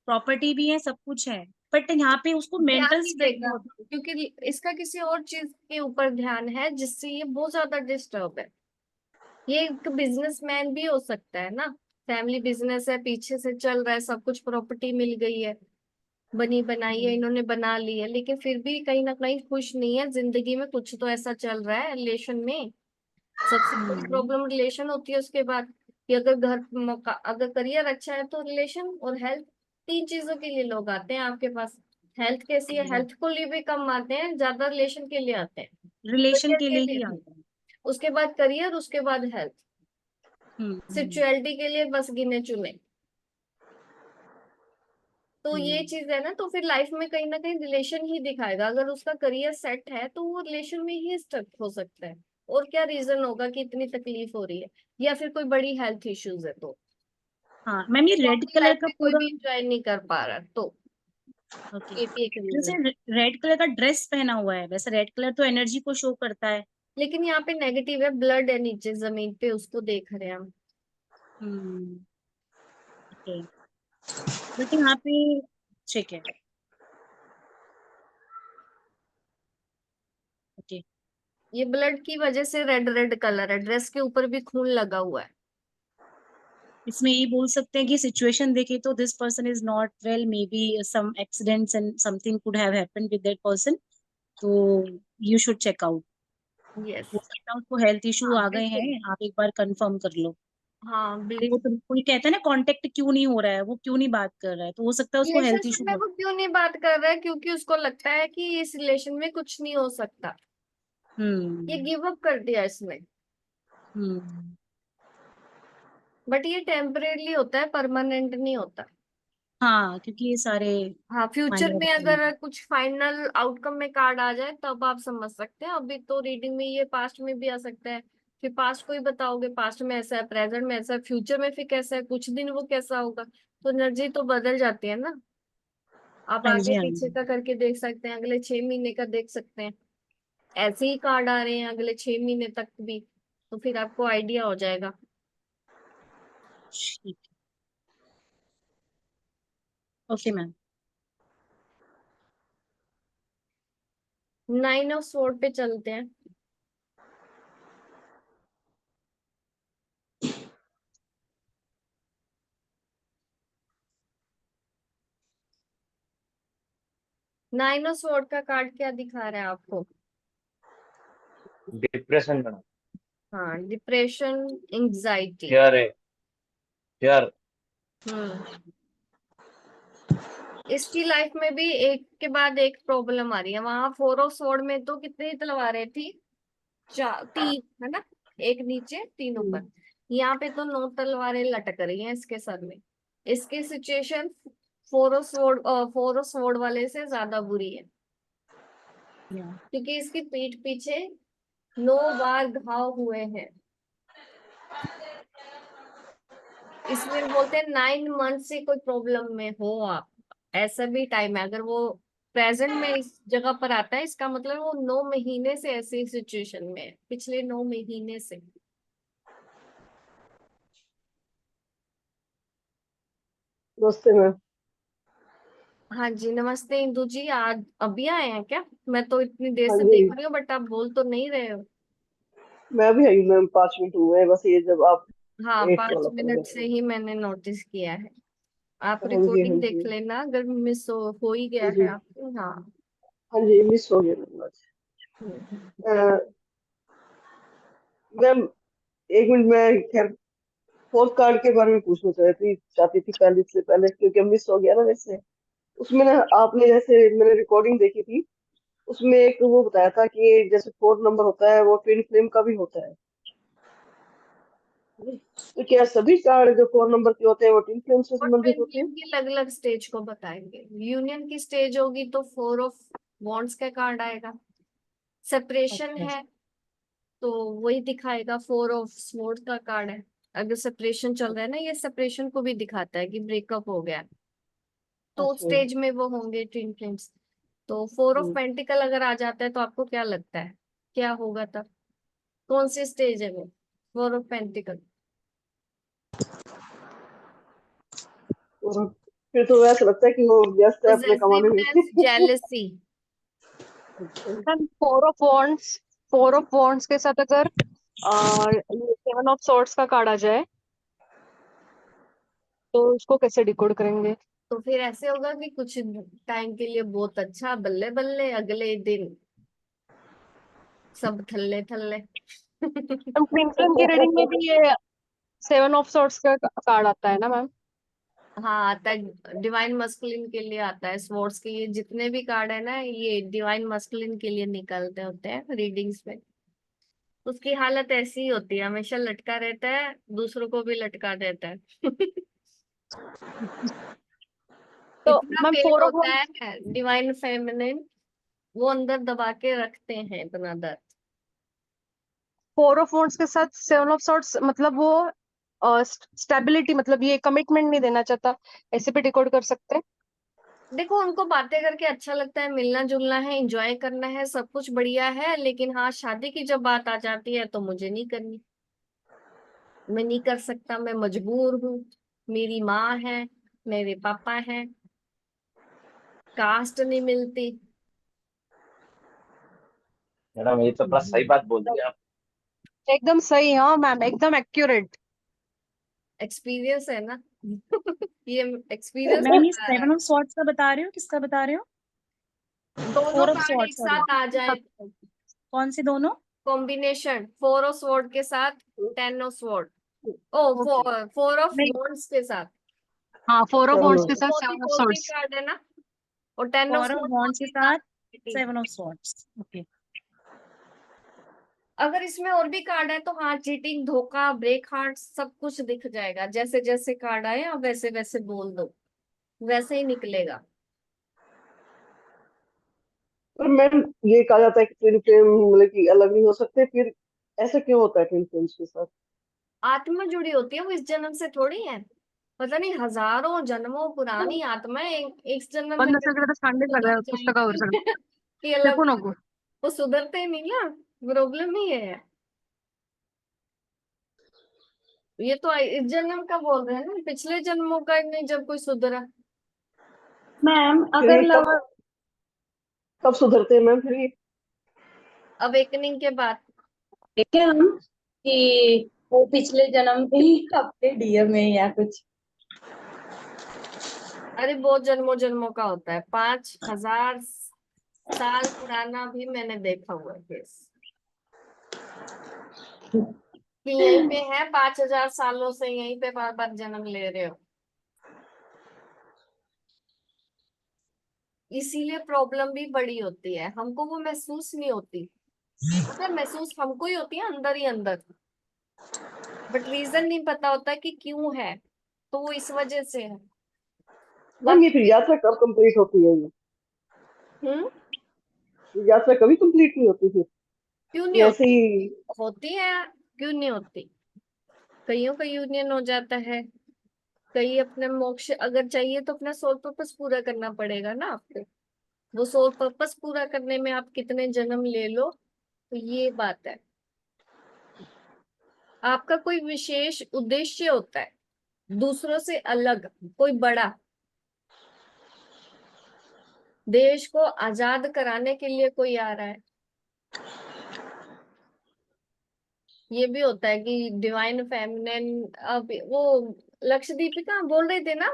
property भी है, सब कुछ है, बट यहाँ पे उसको ध्यान मेंटल नहीं स्ट्रेस देगा बहुत। क्योंकि इसका किसी और चीज के ऊपर ध्यान है जिससे ये बहुत ज्यादा डिस्टर्ब है। ये एक बिजनेसमैन भी हो सकता है ना, फैमिली बिजनेस है, पीछे से चल रहा है, सब कुछ प्रॉपर्टी मिल गई है, बनी बनाई है, इन्होंने बना ली है, लेकिन फिर भी कहीं ना कहीं खुश नहीं है जिंदगी में, कुछ तो ऐसा चल रहा है रिलेशन में। सबसे बड़ी हम्म, प्रॉब्लम रिलेशन होती है उसके बाद, कि अगर घर मौका, अगर करियर अच्छा है तो रिलेशन और हेल्थ, तीन चीजों के लिए लोग आते हैं आपके पास। हेल्थ कैसी है, हेल्थ को लिए भी कम आते हैं, ज्यादा रिलेशन के लिए आते हैं, रिलेशन करियर के के लिए ही लिए, आता है। उसके बाद करियर, उसके बाद हेल्थ, हम्म। सिक्सुअलिटी के लिए बस गिने चुने। तो ये हम्म। चीज है ना, तो फिर लाइफ में कहीं ना कहीं रिलेशन ही दिखाएगा। अगर उसका करियर सेट है तो वो रिलेशन में ही स्टक हो सकता है। और क्या रीजन होगा कि इतनी तकलीफ हो रही है, या फिर कोई बड़ी हेल्थ इश्यूज है तो हाँ मैम ये वो रेड अपनी कलर लाइफ का में कोई पूरा। भी एंजॉय नहीं कर पा रहा तो ओके, ये भी एक जैसे रीजन। रेड कलर का ड्रेस पहना हुआ है, वैसे रेड कलर तो एनर्जी को शो करता है। लेकिन यहाँ पे नेगेटिव है, ब्लड है नीचे जमीन पे, उसको देख रहे हैं हम। हम्म। ओके, बट यहाँ पे ठीक है। ओके, ये ब्लड की वजह से रेड रेड कलर है, ड्रेस के ऊपर भी खून लगा हुआ है। इसमें ये बोल सकते हैं कि सिचुएशन देखे तो this person is not well, maybe some accidents and something could have happened with that person, तो you should check out. Yes. हो सकता है उसको हेल्थ इशू हाँ आ गए बिल्कुल। हैं, आप एक बार कंफर्म कर लो। हाँ वो बिल्कुल। तो कोई कहता है ना कांटेक्ट क्यों नहीं हो रहा है, वो क्यों नहीं बात कर रहा है, तो हो सकता है उसको हेल्थ रिलेशनशिप इशू में हो। वो क्यों नहीं बात कर रहा है, क्योंकि उसको लगता है कि इस रिलेशन में कुछ नहीं हो सकता, ये हम्म। गिव अप कर दिया इसने। हम्म। बट ये टेम्परेली होता है, परमानेंट नहीं होता। हाँ क्योंकि ये सारे हाँ फ्यूचर मायने में रखते अगर हैं। कुछ फाइनल आउटकम में कार्ड आ जाए तब आप समझ सकते हैं, अभी तो रीडिंग में ये पास्ट में भी आ सकता है। फिर पास्ट को ही बताओगे, पास्ट में ऐसा है, प्रेजेंट में ऐसा है, फ्यूचर में फिर कैसा है, कुछ दिन वो कैसा होगा, तो एनर्जी तो बदल जाती है ना। आप हाँ आगे जी, हाँ पीछे जी। का करके देख सकते हैं, अगले 6 महीने का देख सकते हैं। ऐसे ही कार्ड आ रहे हैं अगले 6 महीने तक भी, तो फिर आपको आइडिया हो जाएगा। ठीक। Okay ma'am. 9 ऑफ स्वॉर्ड पे चलते हैं। नाइन ऑफ स्वॉर्ड का कार्ड क्या दिखा रहा है आपको? Depression madam. हाँ डिप्रेशन, एंजाइटी। फियर है, फियर। हम्म। इसकी लाइफ में भी एक के बाद एक प्रॉब्लम आ रही है। वहां 4 ऑफ स्वॉर्ड में तो कितनी तलवारें थी, 3 है ना, एक नीचे 3 ऊपर। यहाँ पे तो 9 तलवारें लटक रही हैं इसके सर में। इसकी सिचुएशन 4 ऑफ स्वॉर्ड वाले से ज्यादा बुरी है, या क्योंकि इसकी पीठ पीछे 9 बार घाव हुए हैं। इसमें बोलते हैं 9 मंथ से कोई प्रॉब्लम में हो आप, ऐसा भी टाइम है। अगर वो प्रेजेंट में इस जगह पर आता है, इसका मतलब वो 9 महीने से ऐसी सिचुएशन में है, पिछले 9 महीने से। नमस्ते मैम। हाँ जी, नमस्ते इंदु जी। आज अभी आए हैं क्या? मैं तो इतनी देर हाँ से जी, देख रही हूँ, बट आप बोल तो नहीं रहे हो। मैं भी आई हूँ मैम, 5 मिनट हुए हैं बस, ये जब आप हाँ, एक 5 वाला पड़ मिनट से गया। ही मैंने नोटिस किया है। आप हाँ जी, हाँ रिकॉर्डिंग देख जी, लेना, अगर मिस हो ही गया हाँ है जी, आपको। हाँ। हाँ जी, मिस हो गया मैम आज। हम्म। मैम, 1 मिनट, मैं खैर फोर्थ कार्ड के बारे में पूछना चाहती थी पहले से पहले, क्योंकि मिस हो गया ना वैसे। उसमें ना आपने, जैसे मैंने रिकॉर्डिंग देखी थी, उसमें एक वो बताया था कि जैसे 4 नंबर होता है वो ट्विन फ्लेम का भी होता है। तो क्या सभी कार्ड जो 4 नंबर के होते हैं वो ट्विन फ्लेम से और संबंधित होते हैं? ट्विन की अलग अलग स्टेज को बताएंगे। यूनियन की स्टेज होगी तो 4 ऑफ वॉन्ड्स का कार्ड आएगा। सेपरेशन अच्छा है तो वही दिखाएगा, 4 ऑफ स्वॉर्ड का कार्ड है। अगर सेपरेशन चल रहा है ना, ये सेपरेशन को भी दिखाता है कि ब्रेकअप हो गया, तो अच्छा। स्टेज में वो होंगे ट्विन फ्लेम्स। तो 4 ऑफ पेंटिकल अगर आ जाता है तो आपको क्या लगता है क्या होगा तब? कौन सी स्टेज है वो 4 ऑफ पेंटिकल? और फिर तो ऐसा लगता है कि वो व्यस्त है अपने कमाने में। Possessiveness, jealousy. अच्छा। Ma'am 4 of wands, 4 of wands के साथ अगर 7 ऑफ सॉर्ड्स का कार्ड आ जाए तो उसको कैसे डिकोड करेंगे? तो फिर ऐसे होगा कि कुछ टाइम के लिए बहुत अच्छा, बल्ले बल्ले, अगले दिन सब थल्ले थल्ले। मैम ट्विन फ्लेम की रीडिंग में भी ये 7 ऑफ सॉर्ड्स का कार्ड आता है ना मैम? हाँ, आता है। डिवाइन मस्कुलिन के लिए आता है। स्वॉर्ड्स के ये जितने भी कार्ड है ना, ये डिवाइन मस्कुलिन के लिए निकलते होते हैं रीडिंग्स में। उसकी हालत ऐसी ही होती है, हमेशा लटका रहता है, दूसरों को भी लटका देता है। तो इतना मैम पेन फोर ऑफ होता है डिवाइन फेमिनिन, वो अंदर दबा के रखते हैं इतना दर्द। 4 ऑफ वॉन्ड्स के साथ 7 ऑफ सॉर्ड्स, मतलब वो स्टेबिलिटी, मतलब ये कमिटमेंट नहीं देना चाहता, ऐसे भी डिकोड कर सकते हैं? देखो, उनको बातें करके अच्छा लगता है, मिलना जुलना है, एंजॉय करना है, सब कुछ बढ़िया है, लेकिन हाँ, शादी की जब बात आ जाती है तो मुझे नहीं करनी, मैं नहीं कर सकता, मैं मजबूर हूँ। मेरी माँ है, मेरे पापा हैं, कास्ट नहीं मिलती। मैडम ये तो बड़ा सही बात बोल दी आप। एकदम सही, हाँ मैम, एकदम एक्यूरेट। एक्सपीरियंस है ना। ये एक्सपीरियंस मैम ये बता रहा 7 ऑफ स्वॉर्ड्स का बता रहे हो, किसका बता रहे हो? है। दोनों 4 ऑफ कार्ड स्वॉर्ड्स, एक सॉरी। साथ आ जाए, कौन से दोनों? कॉम्बिनेशन 4 ऑफ स्वॉर्ड के साथ 10 of sword, oh okay. 4 of wands के साथ। हाँ, 4 ऑफ वॉन्ड्स चलो। के साथ बहुत ही 7 ऑफ पॉजिटिव सॉर्ड्स। कार्ड है ना, और 10 ऑफ स्वॉर्ड 4 ऑफ वॉन्ड्स बहुत के ही साथ ज्यादा। 7 ऑफ स्वॉर्ड्स। ओके। अगर इसमें और भी कार्ड है तो हाँ, चीटिंग, धोखा, ब्रेक हार्ट, सब कुछ दिख जाएगा। जैसे जैसे कार्ड आए आप वैसे वैसे बोल दो, वैसे ही निकलेगा। पर मैम, ये कहा जाता है कि ट्विन फ्लेम मतलब कि अलग नहीं हो सकते, फिर ऐसा क्यों होता है ट्विन फ्लेम्स के साथ? आत्मा जुड़ी होती है, वो इस जन्म से थोड़ी है। पता नहीं, हजारों जन्मों पुरानी आत्मा है, एक जन्म में 1 सेकंड सुधर पुस्तक जाएंगी। ये अलग देखो बात। वो सुधरते ही नहीं ना, प्रॉब्लम ही है। ये तो इस जन्म का बोल रहे हैं ना, पिछले जन्मों का नहीं, जब कोई सुधरा। मैम फिर अगर ये लवर कब सुधरते हैं मैम फिर ये? अवेकनिंग के बाद। देखे हम कि वो पिछले जन्म के ही अपने डीएम में या कुछ। अरे बहुत जन्मों जन्मों का होता है, 5,000 साल पुराना भी मैंने देखा हुआ है केस, कि यहीं पे है, 5,000 सालों से यहीं पे बार बार जन्म ले रहे हो। इसीलिए प्रॉब्लम भी बड़ी होती है, हमको वो महसूस नहीं होती, मतलब महसूस हमको ही होती है अंदर ही अंदर, बट रीजन नहीं पता होता कि क्यों है, तो वो इस वजह से है। मैम ये बाकी फिर यात्रा कब कंप्लीट होती है? ये यात्रा कभी कंप्लीट नहीं होती फिर? क्यों नहीं ये ऐसे होती? ही? होती है, क्यों नहीं होती? कईयों का यूनियन हो जाता है, कई अपने मोक्ष अगर चाहिए तो अपना सोल पर्पस पूरा करना पड़ेगा ना आपको, वो सोल पर्पस पूरा करने में आप कितने जन्म ले लो, तो ये बात है। आपका कोई विशेष उद्देश्य होता है दूसरों से अलग, कोई बड़ा, देश को आजाद कराने के लिए कोई आ रहा है, ये भी होता है कि डिवाइन फेमिनिन। अब वो लक्षदीपिका बोल रहे थे ना,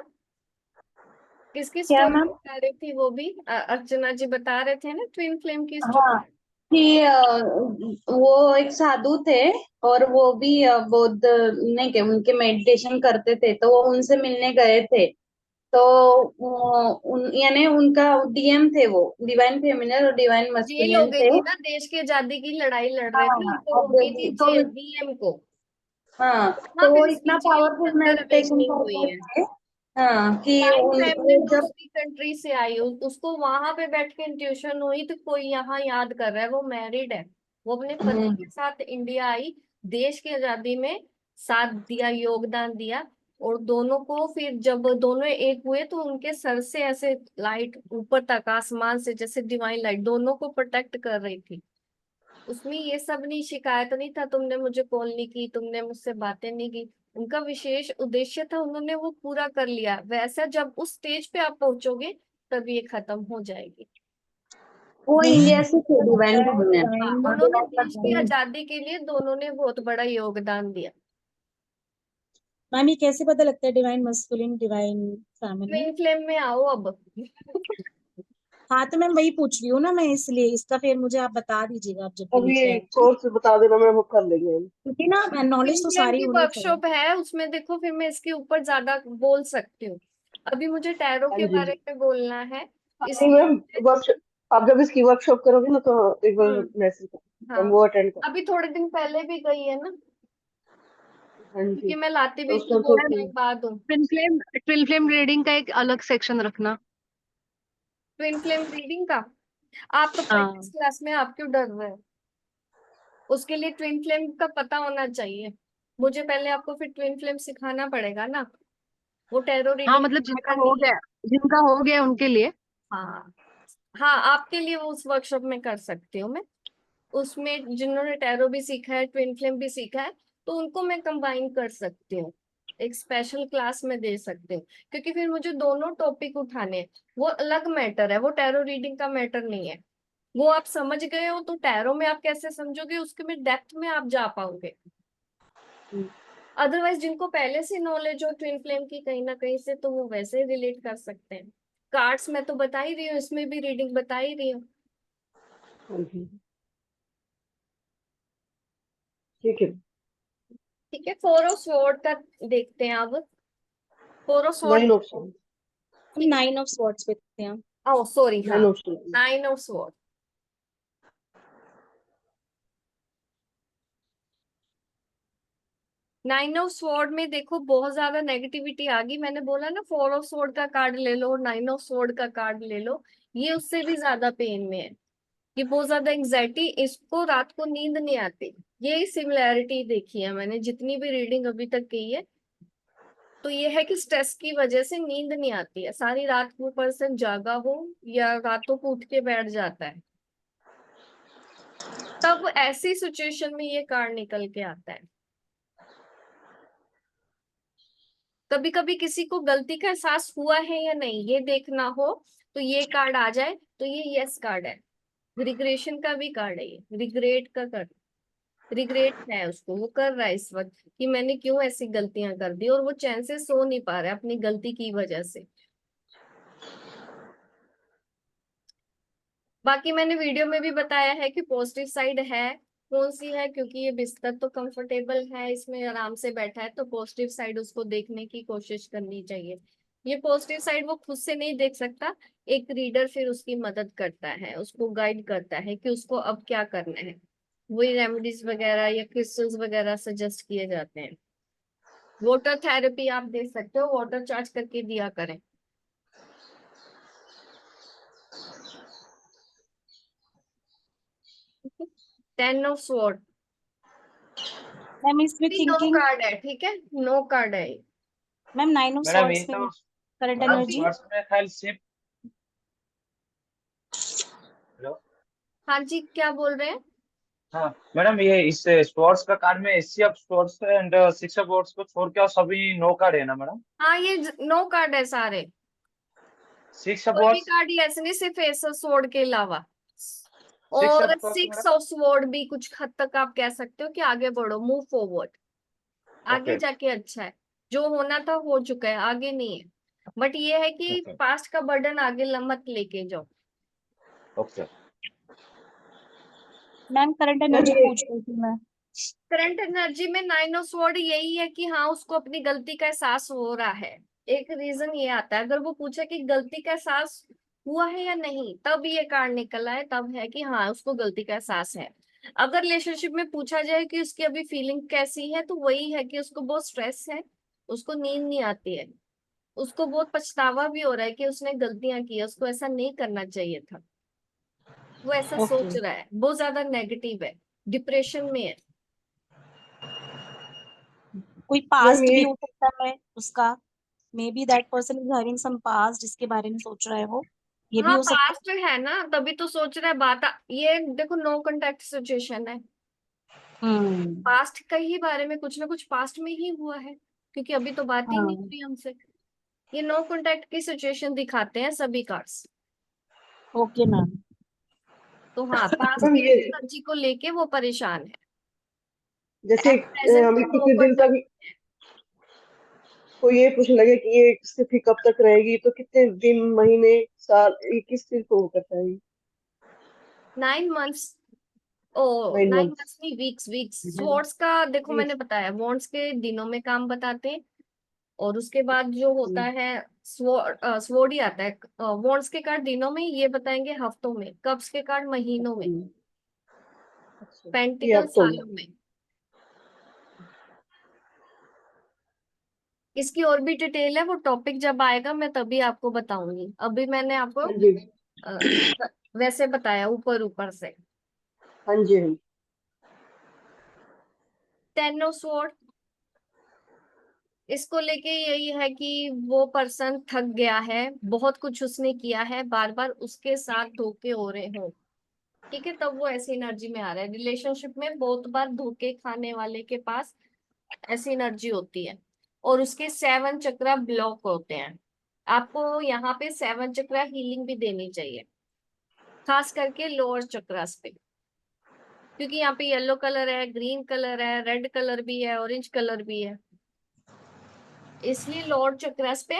किसकी क्या स्टोरी मैम? बता रही थी, वो भी अर्चना जी बता रहे थे ना, ट्विन फ्लेम की हाँ, स्टोरी। कि वो एक साधु थे, और वो भी बौद्ध नहीं के उनके मेडिटेशन करते थे, तो वो उनसे मिलने गए थे। तो यानी उनका डीएम थे, वो डिवाइन फेमिनिन और डिवाइन जेल हो मस्कुलिन गई थे। थी ना, देश की आजादी की लड़ाई लड़ रहे थे, हाँ, उनको हो अब गई थी तो जेल डीएम को। हाँ, हाँ, तो फिर वो उसकी इतना जेल के पावरफुल अंदर मेडिटेशन अवेकनिंग हुई करते है। थे, हाँ, कि टाइम उनको फैमिलिन जब दूसरी कंट्री से आई, उसको वहां पे बैठ के इंट्यूशन हुई तो कोई यहाँ याद कर रहा है, वो मैरिड है, वो अपने पति के साथ इंडिया आई, देश की आजादी में साथ दिया, योगदान दिया, और दोनों को फिर जब दोनों एक हुए तो उनके सर से ऐसे लाइट ऊपर तक आसमान से जैसे डिवाइन लाइट दोनों को प्रोटेक्ट कर रही थी। उसमें ये सब नहीं, शिकायत नहीं था तुमने मुझे कॉल नहीं की, तुमने मुझसे बातें नहीं की, उनका विशेष उद्देश्य था, उन्होंने वो पूरा कर लिया। वैसा जब उस स्टेज पे आप पहुंचोगे तब ये खत्म हो जाएगी। वो इंडिया से थे डिवाइन हाँ, फेमिनिन। उन्होंने देश की आजादी के लिए दोनों ने बहुत बड़ा योगदान दिया। मैम ये कैसे पता लगता है divine masculine divine feminine? Twin flame में आओ अब। हाँ तो मैम वही पूछ रही हूँ ना मैं, इसलिए इसका फिर मुझे आप बता दीजिएगा आप जब भी अब लेके ये आए, कोर्स बता देना मैम, वो कर लेंगे हम। क्योंकि ना नॉलेज ट्विन तो फ्लेम सारी की होनी चाहिए। वर्कशॉप है, उसमें देखो फिर मैं इसके ऊपर ज्यादा बोल सकती हूँ, अभी मुझे टैरो हाँ के जी। बारे में बोलना है, नहीं इसलिए मैम, वर्कशॉप आप जब इसकी वर्कशॉप करोगे ना तो एक बार हम्म, मैसेज कर, हम हाँ, वो अटेंड कर। अभी थोड़े दिन पहले भी गई है ना, हाँ जी, क्योंकि मैं लाती तो भी उसका बहुत तो टाइम बाद हूँ। ट्विन फ्लेम रीडिंग का एक अलग सेक्शन रखना। ट्विन फ्लेम रीडिंग का आप तो प्रैक्टिस हाँ क्लास में, आप क्यों डर रहे हो? उसके लिए ट्विन फ्लेम का पता होना चाहिए, मुझे पहले आपको फिर ट्विन फ्लेम सिखाना पड़ेगा ना, वो टैरो हाँ, रीडिंग मतलब का नहीं है। जिनका हो गया उनके लिए। हाँ, हाँ, आपके लिए वो उस वर्कशॉप में कर सकती हूँ मैं, उसमें जिन्होंने टैरो भी सीखा है ट्विन फ्लेम भी सीखा है, तो उनको मैं कंबाइन कर सकती हूँ, एक स्पेशल क्लास में दे सकती हूँ, क्योंकि फिर मुझे दोनों टॉपिक उठाने हैं, वो अलग मैटर है, वो टैरो रीडिंग का मैटर नहीं है। वो आप समझ गए हो तो टैरो में आप कैसे समझोगे, उसके में डेप्थ में आप जा पाओगे। अदरवाइज जिनको पहले से नॉलेज हो ट्विन फ्लेम की कहीं ना कहीं से, तो वो वैसे रिलेट कर सकते हैं। कार्ड्स मैं तो बता ही रही हूँ, इसमें भी रीडिंग बता ही रही हूँ। हाँ जी, ठीक है। ठीक है, फोर ऑफ स्वॉर्ड का देखते हैं अब। फोर ऑफ स्वॉर्ड, 9 ऑप्शन, हम ठीक 9 ऑफ स्वॉर्ड्स पे थे हम। है, ओ सॉरी, हाँ, 9 option. Nine of sword. Nine of sword में देखो बहुत ज्यादा नेगेटिविटी आ गई, मैंने बोला ना फोर ऑफ स्वॉर्ड का कार्ड ले लो और नाइन ऑफ स्वॉर्ड का कार्ड ले लो, ये उससे भी ज्यादा पेन में है, ये बहुत ज्यादा एंग्जाइटी, इसको रात को नींद नहीं आती, ये सिमिलैरिटी देखी है मैंने जितनी भी रीडिंग अभी तक की है, तो ये है कि स्ट्रेस की वजह से नींद नहीं आती है, सारी रात वो पर्सन जागा हो या रातों को उठ के बैठ जाता है, तब ऐसी सिचुएशन में ये कार्ड निकल के आता है। कभी कभी किसी को गलती का एहसास हुआ है या नहीं ये देखना हो, तो ये कार्ड आ जाए तो ये यस कार्ड है, रिग्रेशन का भी कार्ड है, ये रिग्रेट का कार्ड, रिग्रेट है उसको, वो कर रहा है इस वक्त कि मैंने क्यों ऐसी गलतियां कर दी, और वो चैन से सो नहीं पा रहा है अपनी गलती की वजह से। बाकी मैंने वीडियो में भी बताया है कि पॉजिटिव साइड है, कौन सी है, क्योंकि ये बिस्तर तो कंफर्टेबल है, इसमें आराम से बैठा है, तो पॉजिटिव साइड उसको देखने की कोशिश करनी चाहिए। ये पॉजिटिव साइड वो खुद से नहीं देख सकता, एक रीडर फिर उसकी मदद करता है, उसको गाइड करता है कि उसको अब क्या करना है। वही रेमेडीज वगैरह या क्रिस्टल्स वगैरह सजेस्ट किए जाते हैं। वाटर थेरेपी आप दे सकते हो, वाटर चार्ज करके दिया करें। 10 ऑफ स्वॉर्ड मैम इसमें नो थिंकिंग, कार्ड है, ठीक है, नो कार्ड है। मैम 9 ऑफ मैडम ये सॉर्ट्स तो में करंट मैडम एनर्जी। स्वर्ड्स में ख्याल शिप। हेलो। हाँ जी, क्या बोल रहे हैं? हाँ मैडम, ये इस स्पोर्ट्स का कार्ड में AC of sports and six of sports को छोड़ के और सभी नो कार्ड है ना मैडम? हाँ, ये नो कार्ड है सारे। सिक्स ऑफ कोई भी वॉट्स, कार्ड ही ऐसे नहीं, सिर्फ एस ऑफ स्वॉर्ड के अलावा। सिक्स ऑफ और sports six madam. Of sword भी कुछ हद तक आप कह सकते हो कि आगे बढ़ो, मूव फॉरवर्ड, आगे ओके जाके अच्छा है। जो होना था हो चुका है, आगे नहीं है। बट ये है कि ओके पास्ट का बर्डन आगे मत लेके जाओ। Okay. Ma'am current ma'am energy ये पूछ रही थी मैं। करंट एनर्जी में 9 ऑफ स्वॉर्ड यही है कि हाँ, उसको अपनी गलती का एहसास हो रहा है। एक रीजन ये आता है, अगर वो पूछे कि गलती का एहसास हुआ है या नहीं, तब ये कार्ड निकला है, तब है कि हाँ, उसको गलती का एहसास है। अगर रिलेशनशिप में पूछा जाए कि उसकी अभी फीलिंग कैसी है, तो वही है कि उसको बहुत स्ट्रेस है, उसको नींद नहीं आती है, उसको बहुत पछतावा भी हो रहा है कि उसने गलतियां की है, उसको ऐसा नहीं करना चाहिए था। वो ऐसा ओके सोच रहा है, बहुत ज्यादा नेगेटिव है, डिप्रेशन में है। कोई मैम पास्ट ये भी हो सकता है उसका, maybe that person is having some past जिसके बारे में सोच रहा है वो, ये भी हाँ, हो सकता पास्ट है ना, तभी तो सोच रहा है बात ये देखो, नो कांटेक्ट सिचुएशन है। है। पास्ट का ही बारे में कुछ ना कुछ पास्ट में ही हुआ है, क्योंकि अभी तो बात ही नहीं हाँ हुई हमसे। ये नो कांटेक्ट की सिचुएशन दिखाते हैं सभी कार्ड्स। Okay ma'am. तो हाँ, पास्ट मैम की ये एनर्जी को लेके वो परेशान है। जैसे एट प्रेजेंट हमें वो नो कितने दिन तक, कांटेक्ट है। कोई ये पूछने लगे कि ये स्थिति कब तक रहेगी, तो कितने दिन, महीने, साल, ये किस चीज को वो करता है? 9 मंथ्स। ओ, 9 9 मंथ्स। मंथ्स नहीं, वीक्स वीक्स। स्वॉर्ड्स का देखो, जी। मैंने बताया वॉन्ड्स के दिनों में काम बताते हैं, और उसके बाद जो होता है स्वॉर्ड ही आता है। वॉन्ड्स के कार्ड दिनों में, ये बताएंगे हफ्तों में, कप्स के कार्ड महीनों में, अच्छा, ये पेंटिकल अब तो सालों में। इसकी और भी डिटेल है, वो टॉपिक जब आएगा मैं तभी आपको बताऊंगी। अभी मैंने आपको हाँ जी अ, वैसे बताया ऊपर ऊपर से। हाँ जी हाँ जी। 10 ऑफ स्वॉर्ड, इसको लेके यही है कि वो पर्सन थक गया है, बहुत कुछ उसने किया है, बार बार उसके साथ धोखे हो रहे हो, ठीक है, तब वो ऐसी एनर्जी में आ रहा है। रिलेशनशिप में बहुत बार धोखे खाने वाले के पास ऐसी एनर्जी होती है, और उसके 7 चक्रा ब्लॉक होते हैं। आपको यहाँ पे 7 चक्रा हीलिंग भी देनी चाहिए, खास करके लोअर चक्रास पे, क्योंकि यहाँ पे येलो कलर है, ग्रीन कलर है, रेड कलर भी है, ऑरेंज कलर भी है, इसलिए लोअर चक्रास पे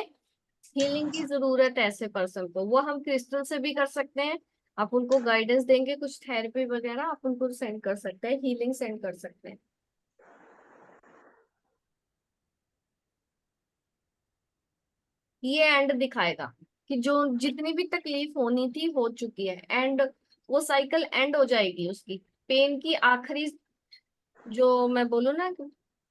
हीलिंग की जरूरत है ऐसे पर्सन को। वो हम क्रिस्टल से भी कर सकते हैं, आप उनको गाइडेंस देंगे, कुछ थेरेपी वगैरह आप उनको सेंड कर सकते हैं, हीलिंग सेंड कर सकते हैं। ये एंड दिखाएगा कि जो जितनी भी तकलीफ होनी थी हो चुकी है, एंड वो साइकिल एंड हो जाएगी उसकी। पेन की आखिरी, जो मैं बोलूँ ना,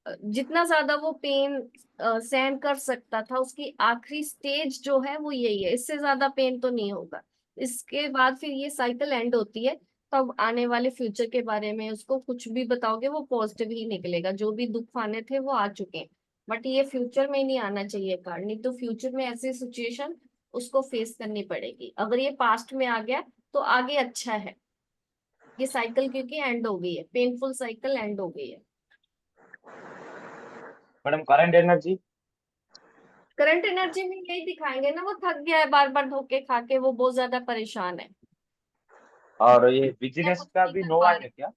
जितना ज्यादा वो पेन सहन कर सकता था, उसकी आखिरी स्टेज जो है वो यही है, इससे ज्यादा पेन तो नहीं होगा। इसके बाद फिर ये साइकिल एंड होती है, तब आने वाले फ्यूचर के बारे में उसको कुछ भी बताओगे वो पॉजिटिव ही निकलेगा। जो भी दुख आने थे वो आ चुके हैं, बट ये फ्यूचर में नहीं आना चाहिए कार्ड, नहीं तो फ्यूचर में ऐसी सिचुएशन उसको फेस करनी पड़ेगी। अगर ये पास्ट में आ गया तो आगे अच्छा है, ये साइकिल क्योंकि एंड हो गई है, पेनफुल साइकिल एंड हो गई है। Madam current energy. Current energy में यही दिखाएंगे ना, वो थक गया है बार बार धोखे खा के, वो बहुत ज्यादा परेशान है, और ये या बिजनेस कुछ का नहीं भी कर नो पा आया रहे। क्या?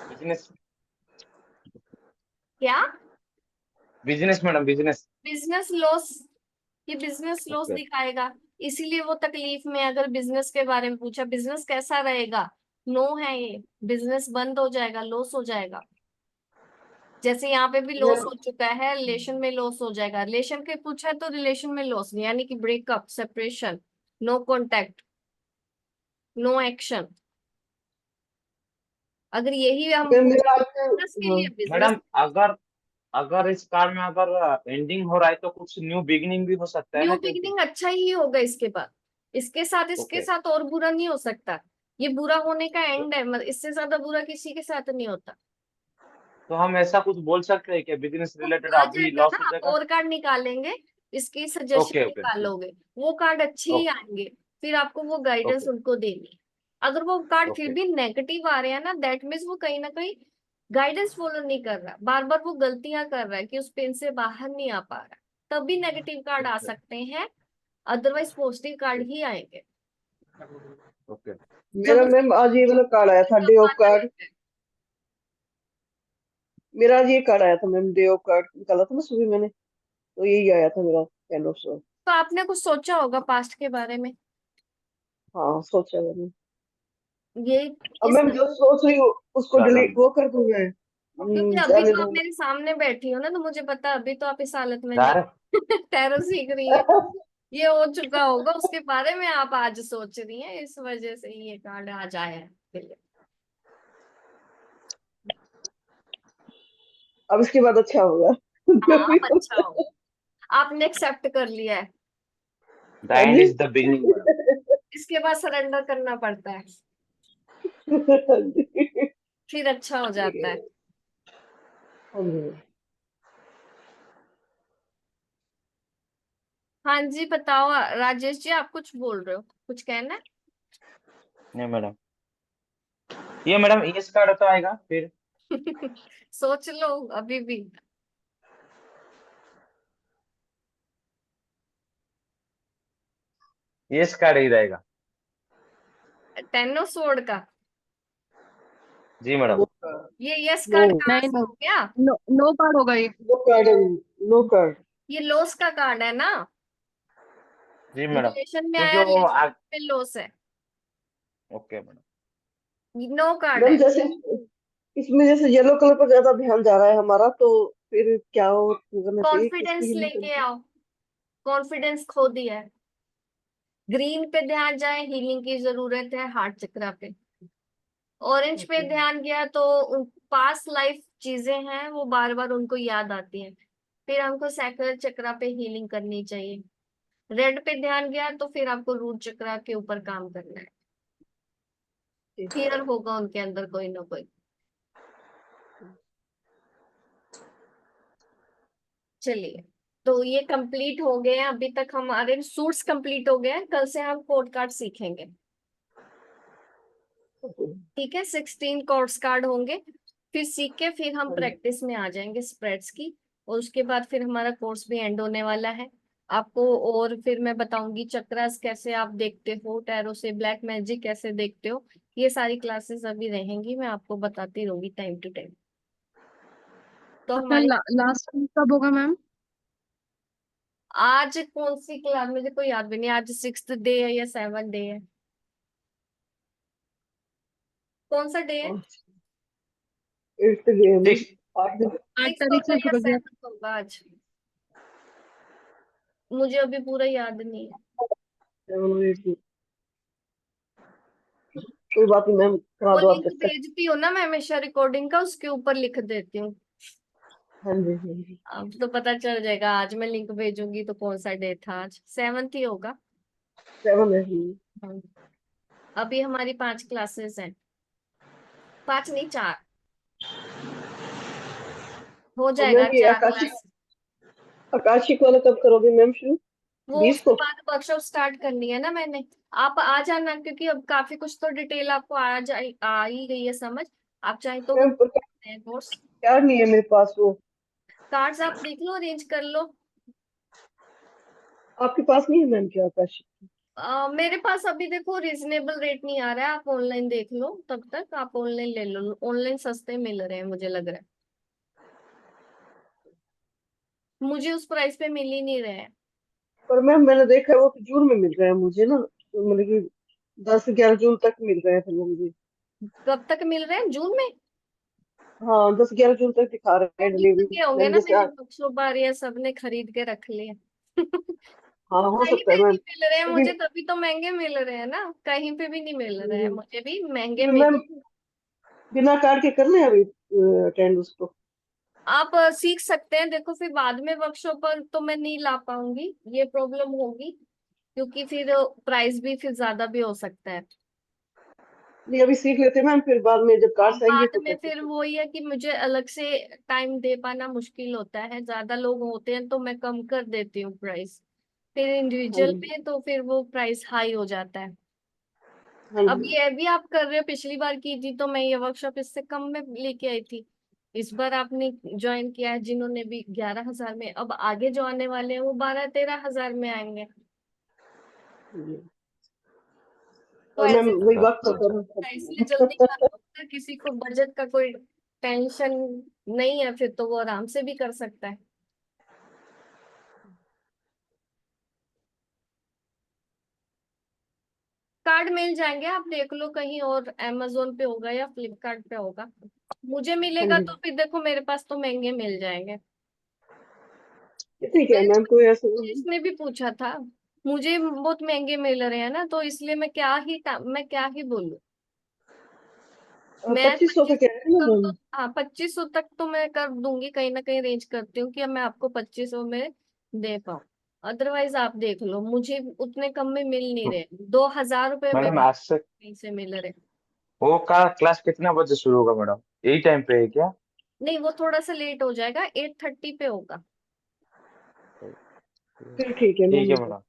बिजनेस। क्या? Business madam, business. Business loss, ये बिजनेस लॉस ओके। दिखाएगा, इसीलिए वो तकलीफ में। अगर बिजनेस के बारे में पूछा, बिजनेस कैसा रहेगा, नो है ये, बिजनेस बंद हो जाएगा, लॉस हो जाएगा। जैसे यहाँ पे भी लॉस मैम हो चुका है, रिलेशन में लॉस हो जाएगा। रिलेशन के पूछा है तो रिलेशन में लॉस, यानी कि breakup, separation, no contact, no action. अगर यही हम मैम मेरा बिजनेस के हाँ लिए, बिजनेस, मैडम अगर अगर इस कार्ड में अगर एंडिंग हो रहा है तो कुछ न्यू बिगिनिंग भी हो सकता है न्यू ना, क्योंकि बिगिनिंग अच्छा ही होगा इसके बाद। इसके ओके साथ और बुरा नहीं हो सकता। ये बुरा होने का एंड है, मतलब इससे ज्यादा बुरा किसी के साथ नहीं होता। तो हम ऐसा कुछ बोल सकते हैं कि बिजनेस वो रिलेटेड आ अभी जाएगा लॉस ना, हो आप जाएगा। और कार्ड निकालेंगे, इसकी सजेशन ओके ओके ठीक। निकालोगे, वो कार्ड अच्छे ही ओके आएंगे। फिर आपको वो गाइडेंस ओके उनको देनी है। अगर वो कार्ड फिर ओके भी नेगेटिव आ रहे हैं ना, दैट मीन्स वो कहीं ना कहीं गाइडेंस फॉलो नहीं कर रहा, बार बार वो गलतियां कर रहा है कि उस पेन से बाहर नहीं आ पा रहा, तब भी नेगेटिव कार्ड आ ओके सकते हैं। अदरवाइज पॉजिटिव कार्ड ही आएंगे। ओके मेरा जब उस मैम आज ये वाला कार्ड आया था, डे ऑफ कार्ड। मेरा आज ये कार्ड आया था मैम, डे ऑफ कार्ड निकाला था ना सुबह मैंने, तो यही आया था मेरा, टेन ऑफ सॉर्ड। तो आपने कुछ सोचा होगा पास्ट के बारे में। हाँ सोचा मैंने। ये अब इस मैम जो सोच रही हूँ उसको ज्यादा डिलीट वो कर दूं मैं। क्योंकि अभी जाने तो आप दो। मेरे सामने बैठी हो ना, तो मुझे पता है अभी तो आप इस हालत में नहीं। यार टैरो सीख रही है, ये हो चुका होगा, उसके बारे में आप आज सोच रही हैं, इस वजह से ये कार्ड आज आया है आपके लिए। अब इसके बाद अच्छा होगा। जो हाँ, भी अब अच्छा होगा। होगा, आपने एक्सेप्ट कर लिया है। द हाँ एंड जी। Is the beginning madam. इसके बाद सरेंडर करना पड़ता है, हाँ जी। फिर अच्छा हो जाता है। हाँ जी। हाँ जी, बताओ राजेश जी, आप कुछ बोल रहे हो, कुछ कहना है? नहीं मैडम, ये मैडम इस कार्ड तो आएगा फिर। सोच लो अभी भी। इस कार्ड ही रहेगा। टेन ऑफ स्वॉर्ड का, जी मैडम। नो ये यस नो कार्ड कहाँ नहीं से नो, हो गया? नो नो कार्ड होगा ये। No card, no card. ये लॉस का कार्ड है ना, जी मैडम, रिलेशन में क्योंकि आया, वो रिलेशन में लॉस है, okay madam. No card ma'am है। जैसे इसमें जैसे येलो कलर पर ज्यादा ध्यान जा रहा है हमारा, तो फिर क्या हो करना चाहिए, किसकी कॉन्फिडेंस हीलिंग लेके करनी आओ, कॉन्फिडेंस खो दिया है। ग्रीन पे ध्यान जाए, हीलिंग की जरूरत है हार्ट चक्रा पे। ऑरेंज पे चाहिए? ध्यान गया तो पास लाइफ चीजें हैं, वो बार बार उनको याद आती हैं, फिर हमको सैक्रल चक्रा पे हीलिंग करनी चाहिए। रेड पे ध्यान गया तो फिर आपको रूट चक्रा के ऊपर काम करना है। ठीक है। फियर होगा उनके अंदर कोई ना कोई। चलिए, तो ये कंप्लीट हो गए हैं, अभी तक हमारे सूट्स कंप्लीट हो गए हैं, कल से हम कोड कार्ड सीखेंगे। ठीक है, 16 कोर्स कार्ड होंगे, फिर सीख के फिर हम प्रैक्टिस में आ जाएंगे स्प्रेड्स की। और उसके बाद फिर हमारा कोर्स भी एंड होने वाला है। आपको और फिर मैं बताऊंगी चक्रास कैसे आप देखते हो, टैरो से ब्लैक मैजिक कैसे देखते हो। ये सारी क्लासेस अभी रहेंगी, मैं आपको बताती रहूंगी टाइम टू टाइम। तो अच्छा, हमारी लास्ट कब होगा मैम? आज कौन सी क्लास, मुझे कोई याद भी नहीं, आज 6th डे है या 7th डे है, कौन सा डे है? 8th डे में सिक्स 8 दिन। 8 6th तारीख होगा से या शुरू किया। 7th होगा आज, मुझे अभी पूरा याद नहीं है। 7 8 दिन। कोई बात नहीं मैम, करा वो दो आप लिंक जब तक। भेजती हो ना मैं हमेशा रिकॉर्डिंग का, उसके ऊपर लिख देती हूँ। हाँ जी हाँ जी। अब तो पता चल जाएगा, आज मैं लिंक भेजूंगी तो कौन सा डे था, आज 7th ही होगा। 7 है जी। हाँ। अभी हमारी 5 क्लासेस हैं, 5 नहीं 4, हो और जाएगा मैम ये 4 आकाशिक, क्लास। आकाशिक वाला कब करोगे मैम शुरू? वो 20 उसके को? बाद वर्कशॉप स्टार्ट करनी है ना मैंने। आप आ जाना, क्योंकि अब काफी कुछ तो डिटेल आपको आ ही गई है समझ। आप चाहे तो वो मैम पर कोर्स क्या नहीं है मेरे पास वो। कार्ड्स आप देख लो, अरेंज कर लो। आपके पास नहीं है मैम क्या आकाशिक? मेरे पास अभी देखो रिजनेबल रेट नहीं आ रहा है, आप ऑनलाइन देख लो, तब तक आप ऑनलाइन ले लो, ऑनलाइन सस्ते मिल रहे हैं मुझे लग रहा है, मुझे उस प्राइस पे मिल ही नहीं रहे हैं। पर मैम मैंने देखा है वो तो जून में मिल रहा है मुझे ना, तो मतलब कि 10 11 जून तक मिल रहे थे वो मुझे। कब तक मिल रहे हैं, जून में? हाँ 10-11 जून तक दिखा रहे हैं डिलीवरी। के होंगे मैम ना जैसे मेरे वर्कशॉप आ रही है, सबने खरीद के रख लिए। हाँ हो कहीं सकता पे है मैम, नहीं मिल रहे हैं क्योंकि मुझे, तभी तो महंगे मिल रहे हैं ना, कहीं पे भी नहीं मिल रहे हैं, मुझे भी महंगे मिल। मैम बिना कार्ड के करना है अभी अटेंड उसको? आप सीख सकते हैं, देखो फिर बाद में वर्कशॉप पर तो मैं नहीं ला पाऊंगी, ये प्रॉब्लम होगी, क्योंकि फिर प्राइस भी फिर ज्यादा भी हो सकता है। नहीं अभी सीख लेते हैं मैम, फिर बाद में जब कार्ड आएंगे बाद तो में कर फिर सकते हैं। वही है कि मुझे अलग से टाइम दे पाना मुश्किल होता है, ज्यादा लोग होते हैं तो मैं कम कर देती हूँ प्राइस, फिर हाँ इंडिविजुअल जी में तो फिर वो प्राइस हाई हो जाता है। हाँ अब जी। ये भी आप कर रहे हो, पिछली बार की थी तो मैं ये वर्कशॉप इससे कम में लेके आई थी, इस बार आपने ज्वाइन किया है जिन्होंने भी 11,000 में, अब आगे जो आने वाले हैं वो 12-13 हजार में आएंगे। जी। तो और मैम ऐसे वही बात तो कर इसलिए जल्दी कर लो, अगर किसी को बजट का कोई टेंशन नहीं है फिर तो वो आराम से भी कर सकता है। कार्ड मिल जाएंगे, आप देख लो कहीं और अमेजोन पे होगा या फ्लिपकार्ट पे होगा, मुझे हाँ मिलेगा जी तो फिर देखो मेरे पास तो महंगे मिल जाएंगे। ठीक है मैंने मैम, कोई ऐसा इसने भी पूछा था, मुझे बहुत महंगे मिल रहे हैं ना, तो इसलिए मैं क्या ही बोलूं। मैं 2500 का 25 कह रहे हैं ना तक तो, मैम? हाँ 2500 तक तो मैं कर दूंगी, कहीं ना कहीं रेंज करती हूँ कि मैं आपको 2500 में दे पाऊँ, अदरवाइज आप देख लो मुझे उतने कम में मिल नहीं रहे, 2,000 रुपये में मैडम आज से कहीं से मिल रहे। वो का क्लास कितना बजे शुरू होगा मैडम? यही टाइम पे है क्या? नहीं वो थोड़ा सा लेट हो जाएगा, 8:30 पे होगा। फिर ठीक है ठीक मैम। है मैडम।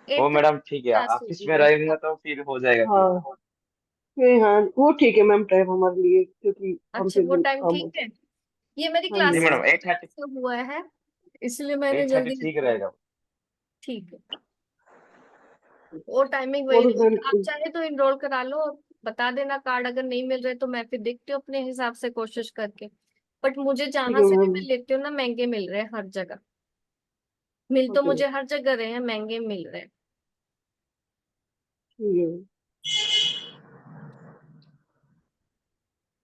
वो 8:30 मैडम ठीक है, क्लास ऑफिस होगी में बस। रहेंगे तो फिर हो जाएगा फिर। हाँ फिर हाँ वो ठीक है मैम, टाइम हमारे लिए, क्योंकि हम अच्छा फिर वो टाइम हम ठीक है, ये मेरी हाँ जी जी क्लासेस मैडम 8:30। से हुआ है, इसलिए मैंने 8:30 जल्दी ठीक रहेगा। ठीक है, वो टाइमिंग वही और रहेगी, मैम आप चाहे तो इनरोल करा लो, बता देना कार्ड अगर नहीं मिल रहे तो मैं फिर देखती हूँ अपने हिसाब से कोशिश करके, बट मुझे ठीक जहां है से भी मैम। मैं लेती हूँ ना महंगे मिल रहे हैं हर जगह, मिल तो ओके मुझे हर जगह रहे हैं, महंगे मिल रहे हैं। ठीक है मैम।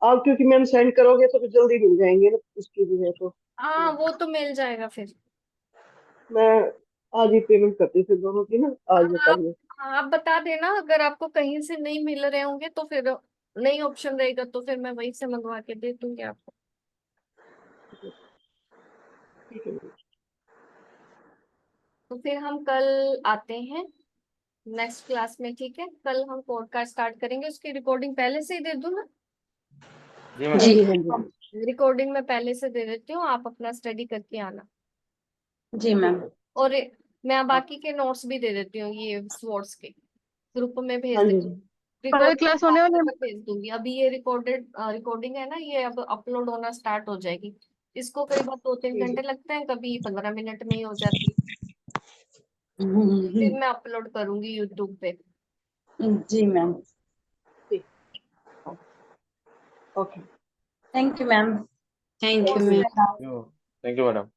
आप क्योंकि मैम सेंड करोगे तो फिर जल्दी मिल जाएंगे ना, उसकी भी है हाँ तो वो तो मिल जाएगा फिर। मैं आज ही पेमेंट करती हूँ फिर दोनों की ना, आज या आप कल में। आप बता देना अगर आपको कहीं से नहीं मिल रहे होंगे तो फिर नहीं ऑप्शन रहेगा तो फिर मैं वहीं से मंगवा के दे दूंगी आपको। ठीक है मैम। तो फिर हम कल आते हैं नेक्स्ट क्लास में, ठीक है, कल हम पॉडकास्ट स्टार्ट करेंगे, उसकी रिकॉर्डिंग पहले से ही दे दूं ना? जी हाँ मैडम। जी हाँ जी रिकॉर्डिंग मैं पहले से दे देती हूँ, आप अपना स्टडी करके आना, जी मैम। और मैं बाकी के नोट्स भी दे देती हूँ, ये स्वॉर्ड्स के ग्रुप में भेज हाँ दे, जी कल रिकॉर्डिंग क्लास होने वाली है? भेज दूंगी, अभी ये रिकॉर्डिंग है ना, ये अब अपलोड होना स्टार्ट हो जाएगी, इसको कई बार 2-3 ठीक घंटे लगते हैं, कभी 15 मिनट में ही हो जाती है, फिर मैं अपलोड करूंगी यूट्यूब पे। जी मैम। ठीक okay. Thank you ma'am. Thank you thank you. Ma'am. Thank you madam.